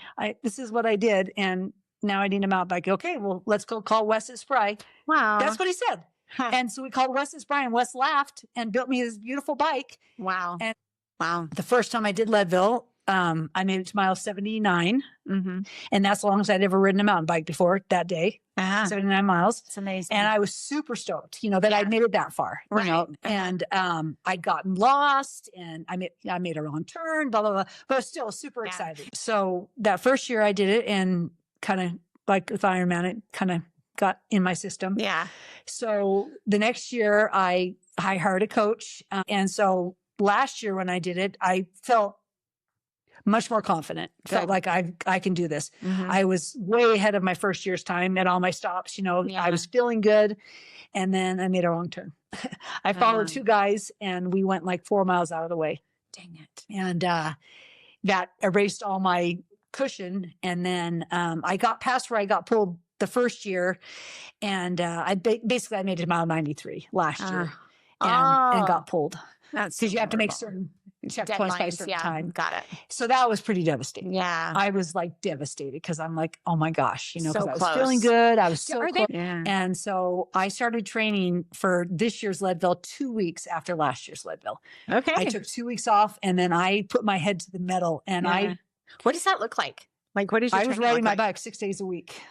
this is what I did, and now I need a mountain bike. Okay, well, let's go call Wes at Spry. Wow. That's what he said. Huh. And so we called Wes at Spry, and Wes laughed and built me this beautiful bike. Wow. And wow. The first time I did Leadville, I made it to mile 79. Mm-hmm. And that's the longest I'd ever ridden a mountain bike before that day. 79 miles. It's amazing. And I was super stoked, that I'd made it that far, right. And I'd gotten lost, and I made a wrong turn, blah, blah, blah, but I was still super excited. So that first year I did it, and kind of like with Ironman, it kind of got in my system. Yeah. So the next year I hired a coach. And so last year when I did it, I felt much more confident. Felt like I can do this. Mm-hmm. I was way ahead of my first year's time at all my stops. I was feeling good. And then I made a wrong turn. I followed two guys, and we went like 4 miles out of the way. Dang it. And that erased all my cushion. And then I got past where I got pulled the first year. And I basically made it to mile 93 last year and got pulled. That's because you have to make certain checkpoints by a certain time. Got it. So that was pretty devastating. Yeah. I was like devastated because I'm like, oh my gosh, because so I was feeling good. I was so close. Yeah. And so I started training for this year's Leadville 2 weeks after last year's Leadville. Okay. I took 2 weeks off, and then I put my head to the metal, and what does that look like? Like, what is your I was riding my bike 6 days a week.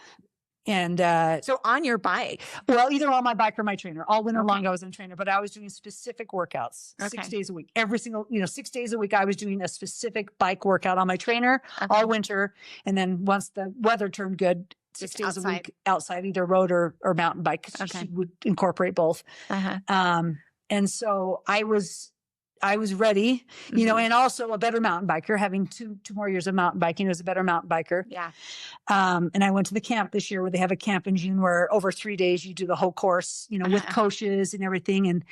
And so on your bike? Well, either on my bike or my trainer. All winter long I was on a trainer, but I was doing specific workouts 6 days a week. Every single, 6 days a week, I was doing a specific bike workout on my trainer all winter. And then once the weather turned good, 6 days a week outside, either road or mountain bike. She would incorporate both. And so I was ready, and also a better mountain biker, having two more years of mountain biking as a better mountain biker. Yeah. And I went to the camp this year where they have a camp in June where over 3 days you do the whole course, with coaches and everything.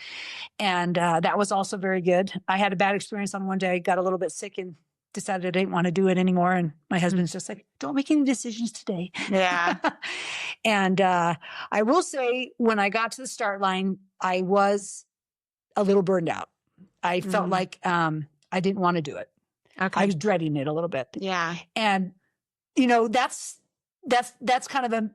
And that was also very good. I had a bad experience on one day. I got a little bit sick and decided I didn't want to do it anymore. And my husband's just like, don't make any decisions today. Yeah. And I will say, when I got to the start line, I was a little burned out. I felt like I didn't want to do it. Okay. I was dreading it a little bit. Yeah. And that's kind of a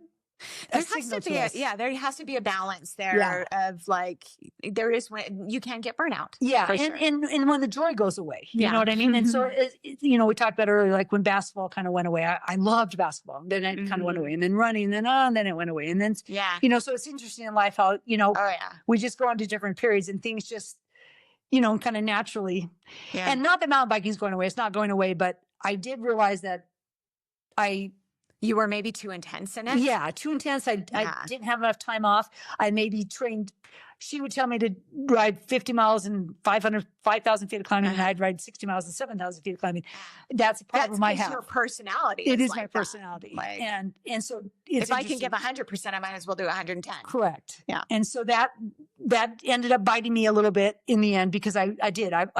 there has to be a balance there of like, there is when you can get burnout. Yeah. And when the joy goes away, you know what I mean? And so, we talked about earlier, like when basketball kind of went away, I loved basketball. Then it kind of went away, and then running, and then it went away. And then, so it's interesting in life how, we just go on to different periods and things just, kind of naturally. Yeah. And not that mountain biking is going away. It's not going away, but I did realize that you were maybe too intense in it? Yeah, too intense. I didn't have enough time off. I maybe trained. She would tell me to ride 50 miles and 5,000 feet of climbing, and I'd ride 60 miles and 7,000 feet of climbing. That's a problem I have. Your personality. It is my personality. Like, and so if I can give 100%, I might as well do 110. Correct. Yeah. And so that ended up biting me a little bit in the end, because I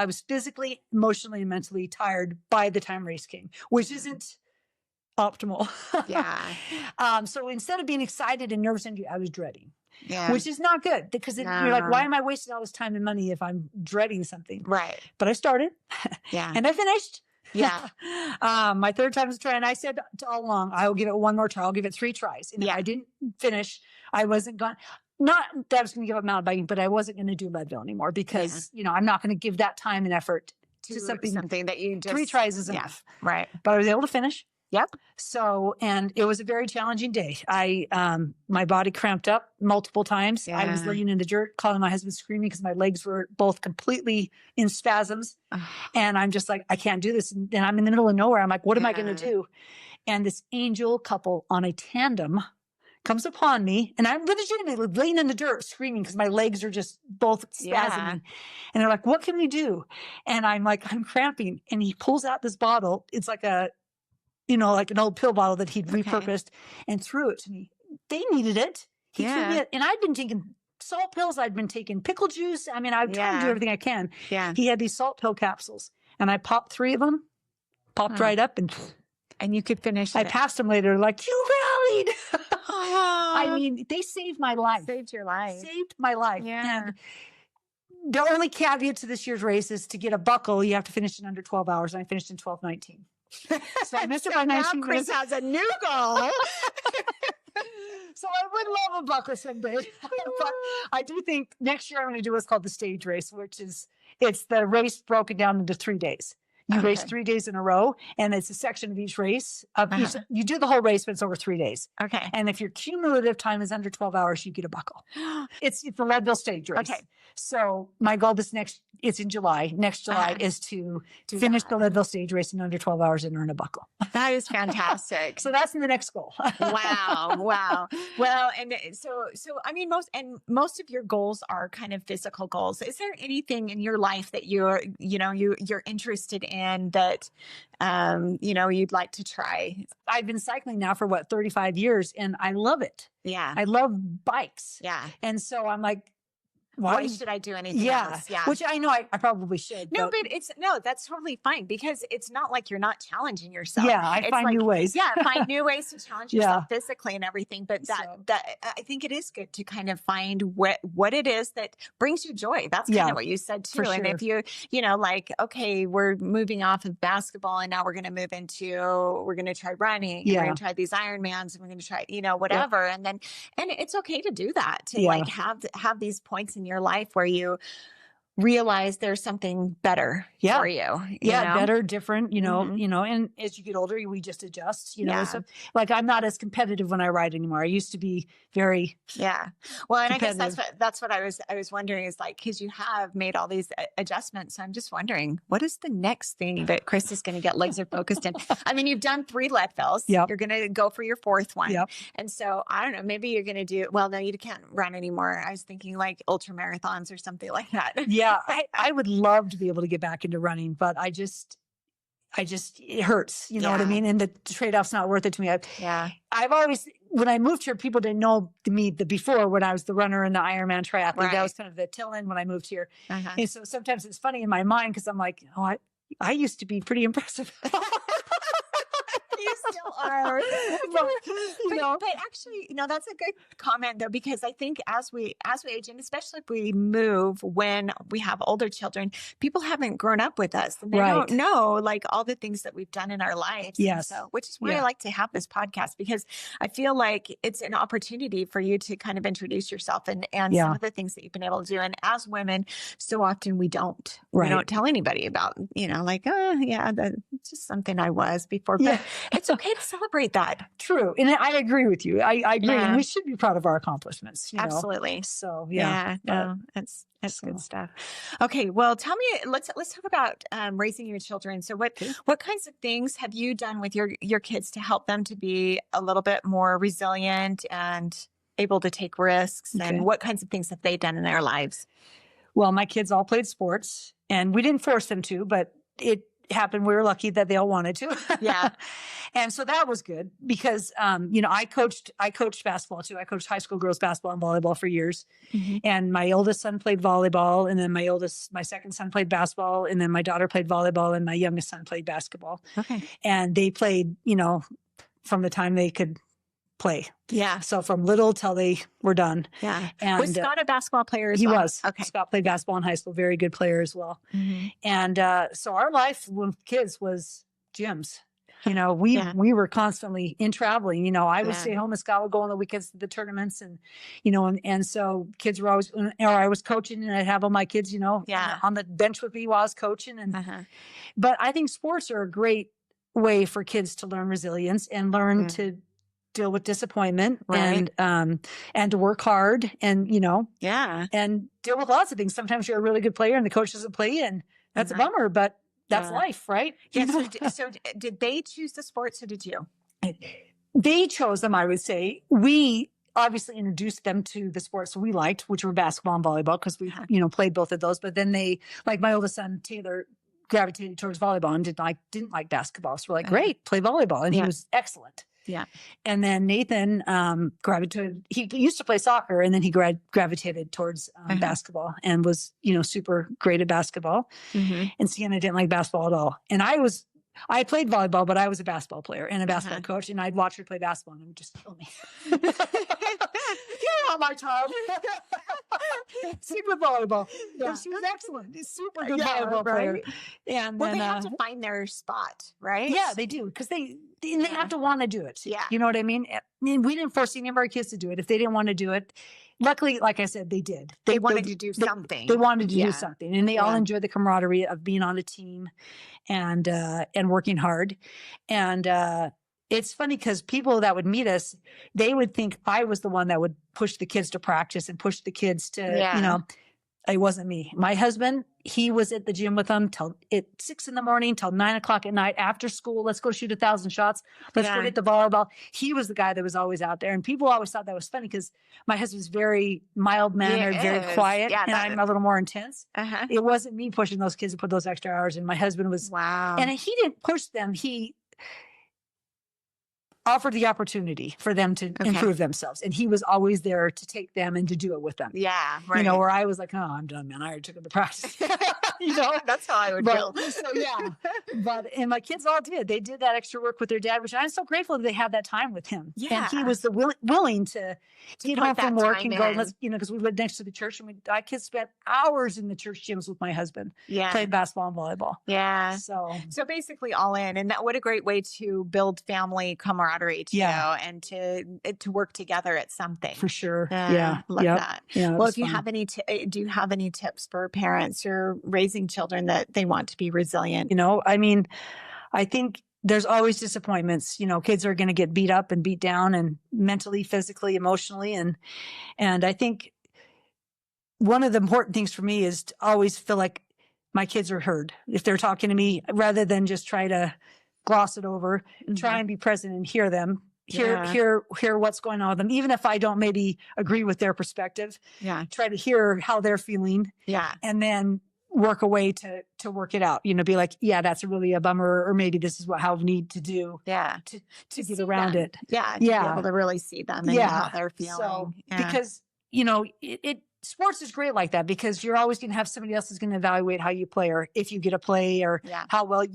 was physically, emotionally, and mentally tired by the time race came, which isn't optimal. Yeah. So instead of being excited and nervous, I was dreading. Yeah. Which is not good, because you're like, why am I wasting all this time and money if I'm dreading something? Right. But I started. Yeah. And I finished. Yeah. My third time was trying. I said all along, I will give it one more try. I'll give it 3 tries. And if I didn't finish, I wasn't going. Not that I was going to give up mountain biking, but I wasn't going to do Leadville anymore, because I'm not going to give that time and effort to something that you just 3 tries is enough. Right. But I was able to finish. Yep. So, and it was a very challenging day. My body cramped up multiple times. I was laying in the dirt, calling my husband, screaming because my legs were both completely in spasms. And I'm just like, I can't do this. And I'm in the middle of nowhere. I'm like, what am I going to do? And this angel couple on a tandem comes upon me, and I'm legitimately laying in the dirt screaming because my legs are just both spasming. Yeah. And they're like, what can we do? And I'm like, I'm cramping. And he pulls out this bottle. It's like a like an old pill bottle that he'd repurposed and threw it to me. They needed it. He threw me it. And I'd been taking salt pills. I'd been taking pickle juice. I mean, I tried to do everything I can. Yeah. He had these salt pill capsules and I popped 3 of them, popped right up and you could finish I it. passed them later, like, you rallied. I mean, they saved my life. Saved your life. Saved my life. Yeah. And the only caveat to this year's race is to get a buckle, you have to finish in under 12 hours. And I finished in 12:19. So I missed it by 19 Chris minutes. has a new goal. So I would love a buckle someday. But I do think next year I'm going to do what's called the stage race, which is, it's the race broken down into 3 days. You race 3 days in a row, and it's a section of each race. You do the whole race, but it's over 3 days. Okay. And if your cumulative time is under 12 hours, you get a buckle. It's the Leadville stage race. Okay. So my goal it's in July. Next July is to finish the Leadville stage race in under 12 hours and earn a buckle. That is fantastic. So that's the next goal. Wow. Well, and so I mean, most of your goals are kind of physical goals. Is there anything in your life that you're interested in that you'd like to try? I've been cycling now for 35 years and I love it. Yeah. I love bikes. Yeah. And so I'm like, why should I do anything else? Yeah. Which I know I probably should. No, but that's totally fine because it's not like you're not challenging yourself. Yeah, I find new ways. Yeah, find new ways to challenge yourself physically and everything. But that I think it is good to kind of find what it is that brings you joy. That's kind of what you said too. And if you like, okay, we're moving off of basketball and now we're going to move into, we're going to try running. Yeah. We're going to try these Ironmans and we're going to try, whatever. Yeah. And it's okay to do that, to like have these points in your life where you realize there's something better for you. Better, different, and as you get older, we just adjust, so like I'm not as competitive when I ride anymore. I used to be very well, and I guess that's what I was wondering is like, because you have made all these adjustments. So I'm just wondering, what is the next thing that Chris is going to get laser focused in? I mean, you've done 3 Leadvilles. You're going to go for your 4th one. And so I don't know, maybe you're going to do, well, no, you can't run anymore. I was thinking like ultra marathons or something like that. Yeah, I would love to be able to get back into running, but I just, it hurts. You know what I mean? And the trade-off's not worth it to me. I've always, when I moved here, people didn't know me before when I was the runner and the Ironman triathlete. Right. That was kind of the till end when I moved here. And so sometimes it's funny in my mind because I'm like, oh, I used to be pretty impressive. You still are. But actually, that's a good comment though, because I think as we age, and especially if we move when we have older children, people haven't grown up with us and they don't know like all the things that we've done in our lives. Yes. So, which is why I like to have this podcast, because I feel like it's an opportunity for you to kind of introduce yourself and some of the things that you've been able to do. And as women, so often we don't tell anybody about, that's just something I was before. But it's okay to celebrate that. True. And I agree with you. I agree. And we should be proud of our accomplishments. Absolutely. So, that's good stuff. Okay. Well, tell me, let's talk about raising your children. So what kinds of things have you done with your kids to help them to be a little bit more resilient and able to take risks? And what kinds of things have they done in their lives? Well, my kids all played sports and we didn't force them to, but it happened. We were lucky that they all wanted to. And so that was good because, I coached basketball too. I coached high school girls basketball and volleyball for years. And my oldest son played volleyball. And then my second son played basketball. And then my daughter played volleyball and my youngest son played basketball. Okay. And they played, from the time they could play. Yeah. So from little till they were done. Yeah. And was Scott a basketball player as well? He was. Okay. Scott played basketball in high school. Very good player as well. And so our life with kids was gyms. We were constantly in traveling. I would stay home and Scott would go on the weekends to the tournaments and, and so kids were always, or I was coaching and I'd have all my kids, on the bench with me while I was coaching. And, but I think sports are a great way for kids to learn resilience and learn to deal with disappointment and to work hard and, and deal with lots of things. Sometimes you're a really good player and the coach doesn't play you and that's a bummer, but that's life, right? Yeah. So did they choose the sports or did you? They chose them, I would say. We obviously introduced them to the sports we liked, which were basketball and volleyball because we, played both of those. But then they, like my oldest son, Taylor, gravitated towards volleyball and didn't like basketball. So we're like, great, play volleyball. And he was excellent. Yeah. And then Nathan gravitated, he used to play soccer, and then he gravitated towards basketball and was, super great at basketball. And Sienna didn't like basketball at all. And I played volleyball, but I was a basketball player and a basketball coach, and I'd watch her play basketball and it would just kill me. You're not my child. Stick with volleyball. Yeah. She was excellent. She's super good volleyball player. And then, they have to find their spot, right? Yeah, they do, because they have to want to do it. Yeah. You know what I mean? We didn't force any of our kids to do it. If they didn't want to do it, luckily, like I said, they did. They wanted to do something. They wanted to do something, and they all enjoyed the camaraderie of being on a team and working hard. And it's funny because people that would meet us, they would think I was the one that would push the kids to practice and push the kids to, it wasn't me. My husband, he was at the gym with them at 6 a.m. till 9 o'clock at night after school. Let's go shoot 1,000 shots. Let's go hit the volleyball. He was the guy that was always out there. And people always thought that was funny because my husband's very mild-mannered, very quiet, and I'm a little more intense. It wasn't me pushing those kids to put those extra hours in. My husband was. Wow. And he didn't push them. He offered the opportunity for them to improve themselves. And he was always there to take them and to do it with them. Yeah. Right. Where I was like, oh, I'm done, man. I already took them to practice. That's how I would feel. So, and my kids all did. They did that extra work with their dad, which I'm so grateful that they had that time with him. Yeah. And he was willing to get home from work and go, because we lived next to the church, and my kids spent hours in the church gyms with my husband. Yeah. Played basketball and volleyball. Yeah. So basically all in. And what a great way to build family camaraderie too, and to work together at something. For sure. Love that. Yeah, well, if you have do you have any tips for parents who are raising children that they want to be resilient? I think there's always disappointments. Kids are going to get beat up and beat down, and mentally, physically, emotionally. And I think one of the important things for me is to always feel like my kids are heard if they're talking to me, rather than just try to gloss it over. Try and be present and hear them. Hear what's going on with them, even if I don't maybe agree with their perspective. Try to hear how they're feeling. And then work a way to work it out. Be like, that's really a bummer, or maybe this is how we need to do to get around it. To be able to really see them and how they're feeling. So, because sports is great like that, because you're always going to have somebody else who's going to evaluate how you play, or if you get a play, or how well,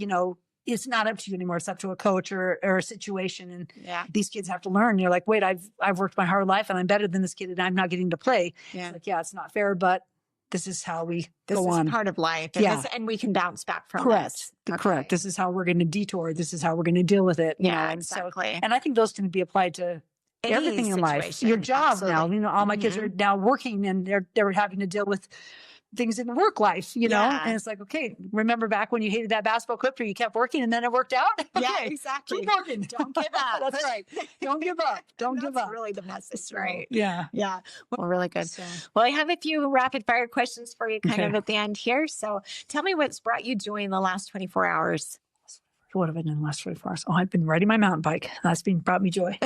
it's not up to you anymore. It's up to a coach or a situation. And these kids have to learn. You're like, wait, I've worked my whole life and I'm better than this kid, and I'm not getting to play. It's like, it's not fair, but this is how we go on. This is part of life. And we can bounce back from this. Correct. This is how we're going to detour. This is how we're going to deal with it. Exactly. And I think those can be applied to everything in life. Your job now, all my kids are now working, and they're having to deal with things in the work life, and it's like, okay, remember back when you hated that basketball coach, or you kept working and then it worked out? Yeah, exactly. Keep working. Don't give up. That's right. Don't give up. Don't give up. That's really the message, right? Yeah. Well, really good. Well, I have a few rapid fire questions for you kind of at the end here. So tell me what's brought you joy in the last 24 hours. What have I done in the last 24 hours? Oh, I've been riding my mountain bike. That's brought me joy.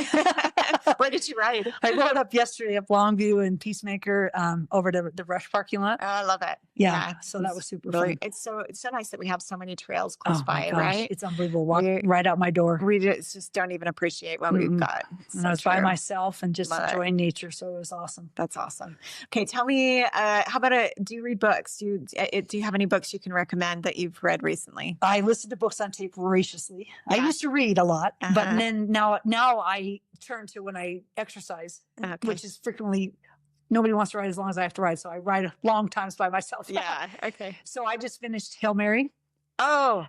Where did you ride? I rode up yesterday up Longview and Peacemaker over to the Rush parking lot. Oh, I love it. Yeah. So that was super fun. It's so nice that we have so many trails close by, right? It's unbelievable. Walk right out my door. We just don't even appreciate what we've got. And I was by myself and just enjoying nature. So it was awesome. That's awesome. Okay. Tell me, how about do you read books? Do you have any books you can recommend that you've read recently? I listen to books on tape voraciously. I used to read a lot, but then now I turn to when I exercise, which is frequently, nobody wants to ride as long as I have to ride. So I ride long times by myself. Yeah. Okay. So I just finished Hail Mary. Oh,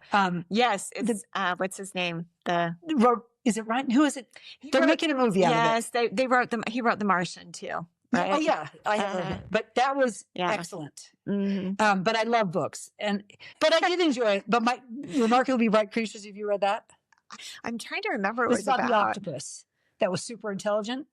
yes. It's, what's his name? Is it Ryan? Who is it? They're making a movie out of it. Yes. They wrote he wrote The Martian too. Right? Oh yeah. I heard it. But that was excellent. But I love books, but I did enjoy it. But my Remarkably Bright Creatures, have you read that? I'm trying to remember what it was about the octopus that was super intelligent.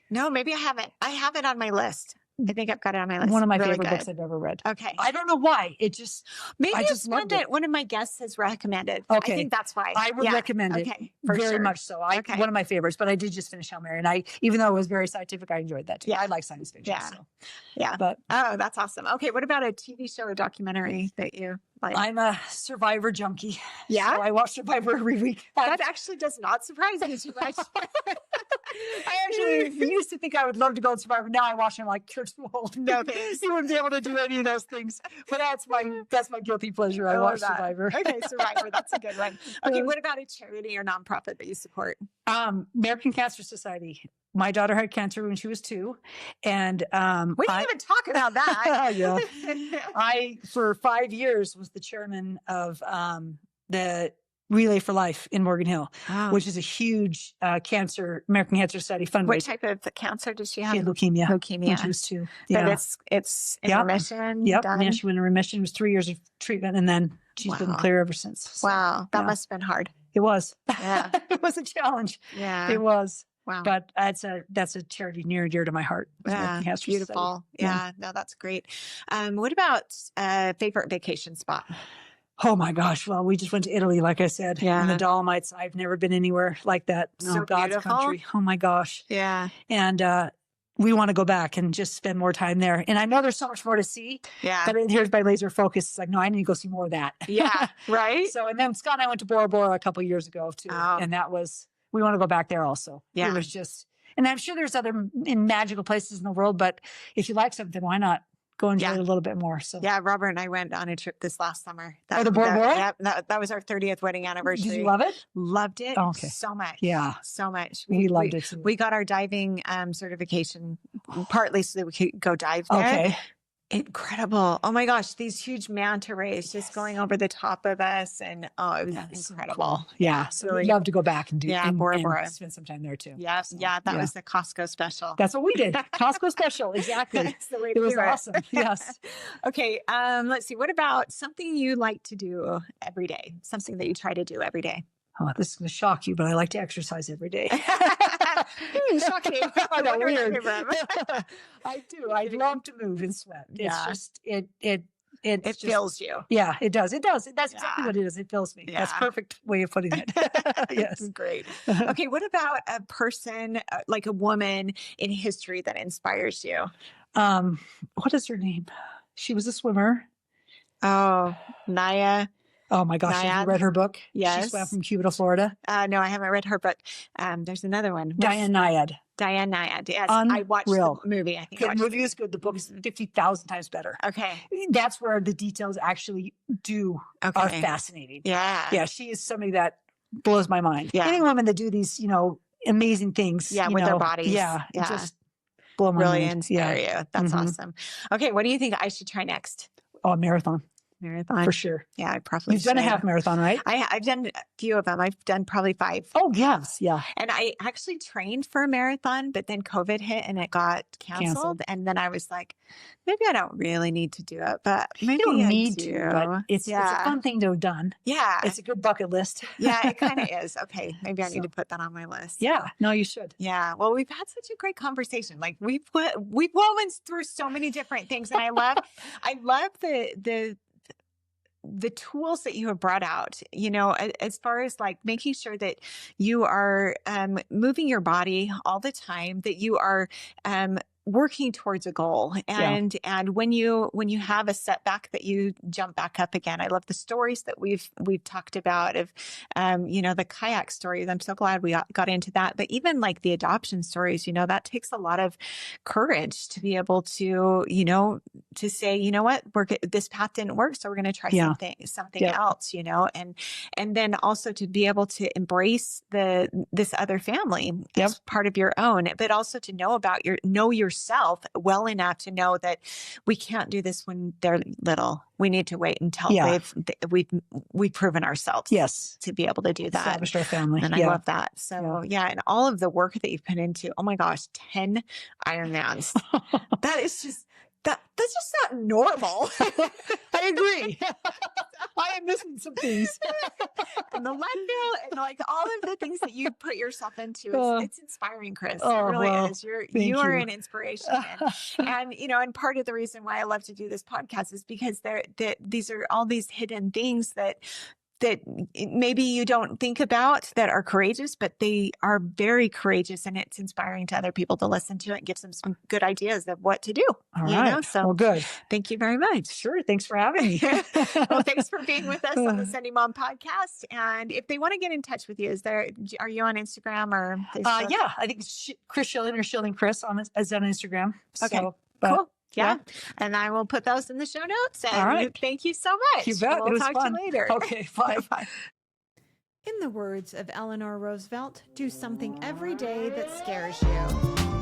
No, maybe I haven't. I have it on my list. I think I've got it on my list. One of my Really favorite good. books I've ever read. Okay. I don't know why. Maybe I it's just one loved that it. one of my guests has recommended. Okay. I think that's why. I would recommend it. Okay. For Very sure. much so. Okay. One of my favorites, but I did just finish Hail Mary, and even though it was very scientific, I enjoyed that too. Yeah. I like science fiction. Yeah. So. Yeah. But oh, that's awesome. Okay. What about a TV show or documentary that you like? I'm a Survivor junkie. Yeah. So I watch Survivor every week. That actually does not surprise me too much. I actually used to think I would love to go on Survivor. Now I watch him like, you're too old. No, thanks. You wouldn't be able to do any of those things. But that's my guilty pleasure. I watch that. Survivor. Okay, Survivor. That's a good one. Okay, what about a charity or nonprofit that you support? American Cancer Society. My daughter had cancer when she was 2. And we didn't even talk about that. Yeah. I, for 5 years, was the chairman of the Relay for Life in Morgan Hill, which is a huge American Cancer Society fundraiser. What type of cancer does she have? She had leukemia. Leukemia. When she was 2. Yeah. But it's in remission? Yep. Done? Yeah, she went in remission. It was 3 years of treatment, and then she's been clear ever since. So, wow. That must have been hard. It was. Yeah. It was a challenge. Yeah. It was. Wow. But that's a charity near and dear to my heart. Yeah. Beautiful. Yeah. No, that's great. What about favorite vacation spot? Oh my gosh. Well, we just went to Italy, like I said, in the Dolomites. I've never been anywhere like that. So God's beautiful. country. Oh my gosh. Yeah. And we want to go back and just spend more time there. And I know there's so much more to see. Yeah. But here's my laser focus. It's like, no, I need to go see more of that. Yeah. Right. So, and then Scott and I went to Bora Bora a couple of years ago too. Oh. And we want to go back there also. Yeah. It was just, and I'm sure there's other magical places in the world, but if you like something, why not go enjoy it a little bit more? So yeah, Robert and I went on a trip this last summer. The Bora Bora? Yeah, that was our 30th wedding anniversary. Did you love it? Loved it. Oh, okay. So much. Yeah. So much. We loved it too. We got our diving certification partly so that we could go dive there. Okay. Incredible. Oh my gosh. These huge manta rays just going over the top of us. And it was incredible. So cool. Yeah. So we'd love to go back and Bora Bora. Spend some time there too. Yes. So, yeah. That was the Costco special. That's what we did. Costco special. Exactly. That's the way it was awesome. Yes. Okay. Let's see. What about something you like to do every day? Something that you try to do every day? Oh, this is going to shock you, but I like to exercise every day. Shocking. I know, weird. I do. I love to move and sweat. It's just, it fills you. Yeah, it does. It does. That's exactly what it is. It fills me. Yeah. That's a perfect way of putting it. Yes. Great. Okay. What about a person, like a woman in history that inspires you? What is her name? She was a swimmer. Oh, Naya. Oh my gosh, have you read her book? Yes. She swam from Cuba to Florida. No, I haven't read her book. There's another one. Diane Nyad. Diane Nyad. Yes. Unreal. I watched the movie. I think the movie is good. The book is 50,000 times better. Okay. That's where the details actually are fascinating. Yeah. Yeah. She is somebody that blows my mind. Yeah. Any women that do these, amazing things. Yeah. With their bodies. Yeah. Yeah. Just blow my mind. Really inspire you. That's awesome. Okay. What do you think I should try next? Oh, a marathon. Marathon. For sure. Yeah, I probably You've done a half marathon, right? I've done a few of them. I've done probably 5. Oh, yes. Yeah. And I actually trained for a marathon, but then COVID hit and it got canceled. And then I was like, maybe I don't really need to do it, but maybe you don't I need do. to, but it's a fun thing to have done. Yeah. It's a good bucket list. Yeah, it kind of is. Okay. Maybe I need to put that on my list. Yeah. No, you should. Yeah. Well, we've had such a great conversation. Like we've woven through so many different things. And I love the tools that you have brought out, as far as like making sure that you are moving your body all the time, that you are working towards a goal. And when you have a setback, that you jump back up again. I love the stories that we've talked about of, the kayak stories. I'm so glad we got into that. But even like the adoption stories, that takes a lot of courage to be able to, to say, you know what, this path didn't work, so we're going to try something else, and then also to be able to embrace this other family as part of your own, but also to know yourself well enough to know that we can't do this when they're little. We need to wait until we've proven ourselves to be able to do that. Established our family. And I love that. So and all of the work that you've put into, oh my gosh, 10 Ironmans. That is just that's just not normal. I agree. I am missing some things. And the Leadville and like all of the things that you put yourself into, it's inspiring, Chris. It really is. You are an inspiration. And, and part of the reason why I love to do this podcast is because these are all these hidden things that maybe you don't think about that are courageous, but they are very courageous, and it's inspiring to other people to listen to it and gives them some good ideas of what to do. All right. So well, good. Thank you very much. Sure. Thanks for having me. Well, thanks for being with us on the Sendy Mom podcast. And if they want to get in touch with you, are you on Instagram or Facebook? Yeah, I think it's Chris Schilling or Schilling Chris on Instagram. Okay. So, cool. Yeah. And I will put those in the show notes. And all right. Thank you so much. You bet. We'll talk fun. To you later. Okay. Bye. Bye. In the words of Eleanor Roosevelt, do something every day that scares you.